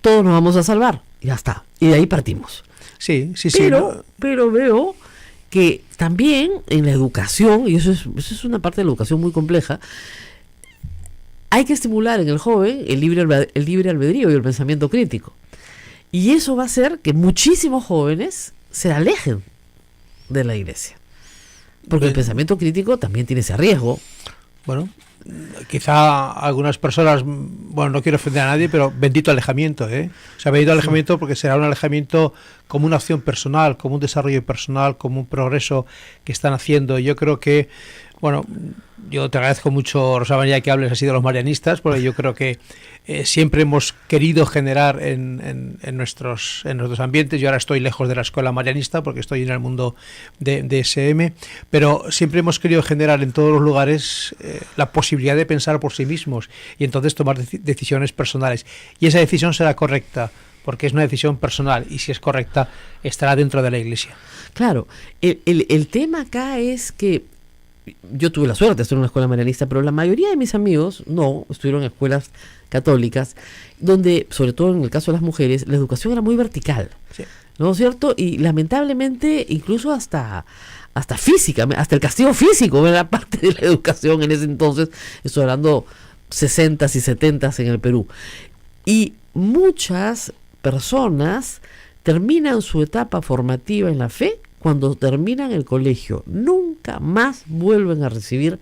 Todos nos vamos a salvar, y ya está. Y de ahí partimos. Sí. Pero veo que también en la educación, y eso es una parte de la educación muy compleja, hay que estimular en el joven el libre albedrío y el pensamiento crítico. Y eso va a hacer que muchísimos jóvenes se alejen de la iglesia. Porque el pensamiento crítico también tiene ese riesgo. Bueno, quizá algunas personas, bueno, no quiero ofender a nadie, pero bendito alejamiento, ¿eh? O sea, bendito alejamiento porque será un alejamiento como una acción personal, como un desarrollo personal, como un progreso que están haciendo. Yo creo que, bueno, yo te agradezco mucho, Rosa María, que hables así de los marianistas, porque yo creo que siempre hemos querido generar en nuestros ambientes. Yo ahora estoy lejos de la escuela marianista porque estoy en el mundo de SM, pero siempre hemos querido generar en todos los lugares la posibilidad de pensar por sí mismos y entonces tomar decisiones personales. Y esa decisión será correcta, porque es una decisión personal, y si es correcta, estará dentro de la iglesia. Claro, el tema acá es que yo tuve la suerte de estar en una escuela marianista, pero la mayoría de mis amigos no, estuvieron en escuelas católicas, donde, sobre todo en el caso de las mujeres, la educación era muy vertical, Sí. ¿no es cierto? Y lamentablemente, incluso hasta física, hasta el castigo físico era parte de la educación en ese entonces. Estoy hablando 60s y 70s en el Perú. Y muchas personas terminan su etapa formativa en la fe cuando terminan el colegio. Nunca más vuelven a recibir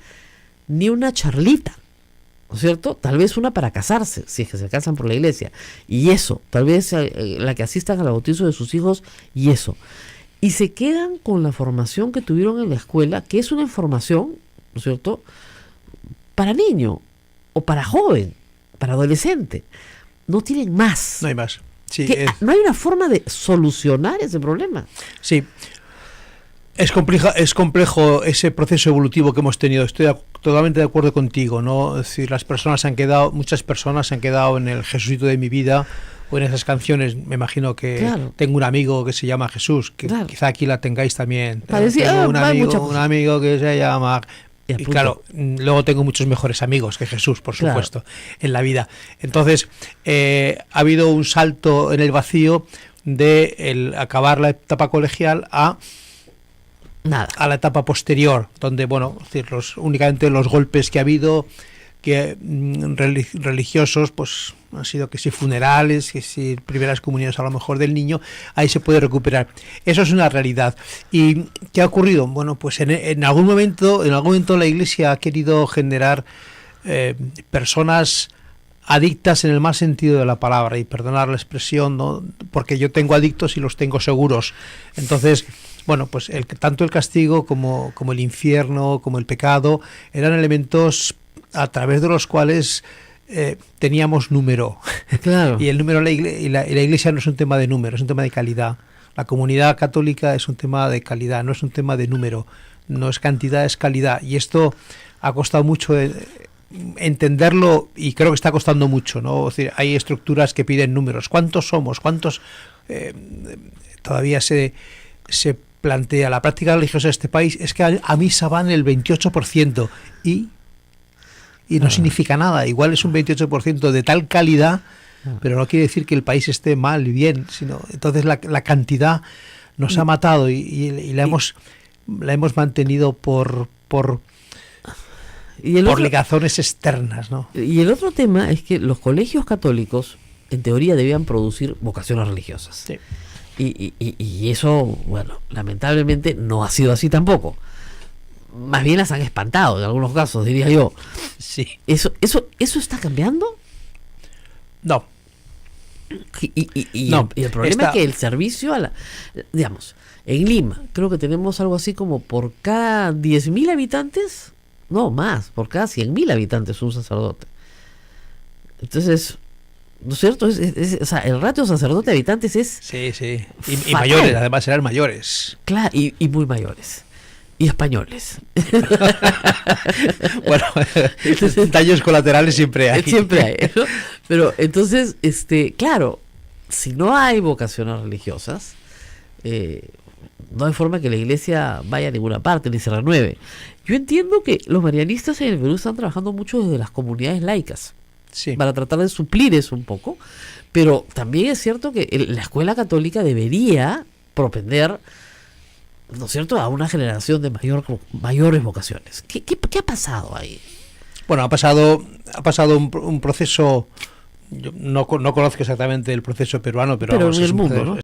ni una charlita, ¿no es cierto? Tal vez una para casarse, si es que se casan por la iglesia, y eso, tal vez la que asistan al bautizo de sus hijos, y eso. Y se quedan con la formación que tuvieron en la escuela, que es una formación, ¿no es cierto?, para niño, o para joven, para adolescente. No tienen más. No hay más. Sí, ¿No hay una forma de solucionar ese problema? Sí. Es complejo ese proceso evolutivo que hemos tenido. Estoy totalmente de acuerdo contigo, ¿no? Es decir, muchas personas se han quedado en el Jesucito de mi vida o en esas canciones. Me imagino que Claro. tengo un amigo que se llama Jesús, que Claro. quizá aquí la tengáis también. Parecía, Tengo un hay muchas cosas. amigo que se llama... Y Y apunta. claro, luego tengo muchos mejores amigos que Jesús, por Claro. supuesto, en la vida. Entonces, ha habido un salto en el vacío de el acabar la etapa colegial a Nada. la etapa posterior, donde, bueno, es decir, únicamente los golpes que ha habido, que religiosos, pues han sido que si funerales, que si primeras comuniones a lo mejor del niño, ahí se puede recuperar. Eso es una realidad. ¿Y qué ha ocurrido? Bueno, pues en algún momento la Iglesia ha querido generar personas adictas en el mal sentido de la palabra, y perdonar la expresión, ¿no? Porque yo tengo adictos y los tengo seguros. Entonces, bueno, pues tanto el castigo como el infierno, como el pecado, eran elementos a través de los cuales teníamos número. Claro. Y el número la iglesia no es un tema de número, es un tema de calidad. La comunidad católica es un tema de calidad, no es un tema de número. No es cantidad, es calidad. Y esto ha costado mucho entenderlo, y creo que está costando mucho, ¿no? Es decir, hay estructuras que piden números. ¿Cuántos somos? ¿Cuántos? Todavía se plantea la práctica religiosa de este país. Es que a misa van el 28% y no significa nada. Igual es un 28% de tal calidad, pero no quiere decir que el país esté mal y bien, sino entonces la cantidad nos ha matado y la hemos mantenido por ligazones externas, ¿no? Y el otro tema es que los colegios católicos, en teoría, debían producir vocaciones religiosas. Sí. Y eso, bueno, lamentablemente no ha sido así tampoco. Más bien las han espantado en algunos casos, diría yo. Sí. ¿Eso está cambiando? No. No, el problema es que el servicio digamos, en Lima, creo que tenemos algo así como por cada 10.000 habitantes, no más, por cada 100.000 habitantes un sacerdote. Entonces, ¿no es cierto? O sea, el ratio sacerdote-habitantes es... Sí. Y mayores, además eran mayores. Claro, y muy mayores. Y españoles. Bueno, daños colaterales siempre hay. Siempre hay, ¿no? Pero entonces, claro, si no hay vocaciones religiosas, no hay forma que la iglesia vaya a ninguna parte ni se renueve. Yo entiendo que los marianistas en el Perú están trabajando mucho desde las comunidades laicas, sí, para tratar de suplir eso un poco, pero también es cierto que la escuela católica debería propender, ¿no es cierto?, a una generación de mayores vocaciones. ¿Qué ha pasado ahí? Bueno, ha pasado un proceso, yo no conozco exactamente el proceso peruano, pero Pero vamos, en es el un mundo, proceso, ¿no?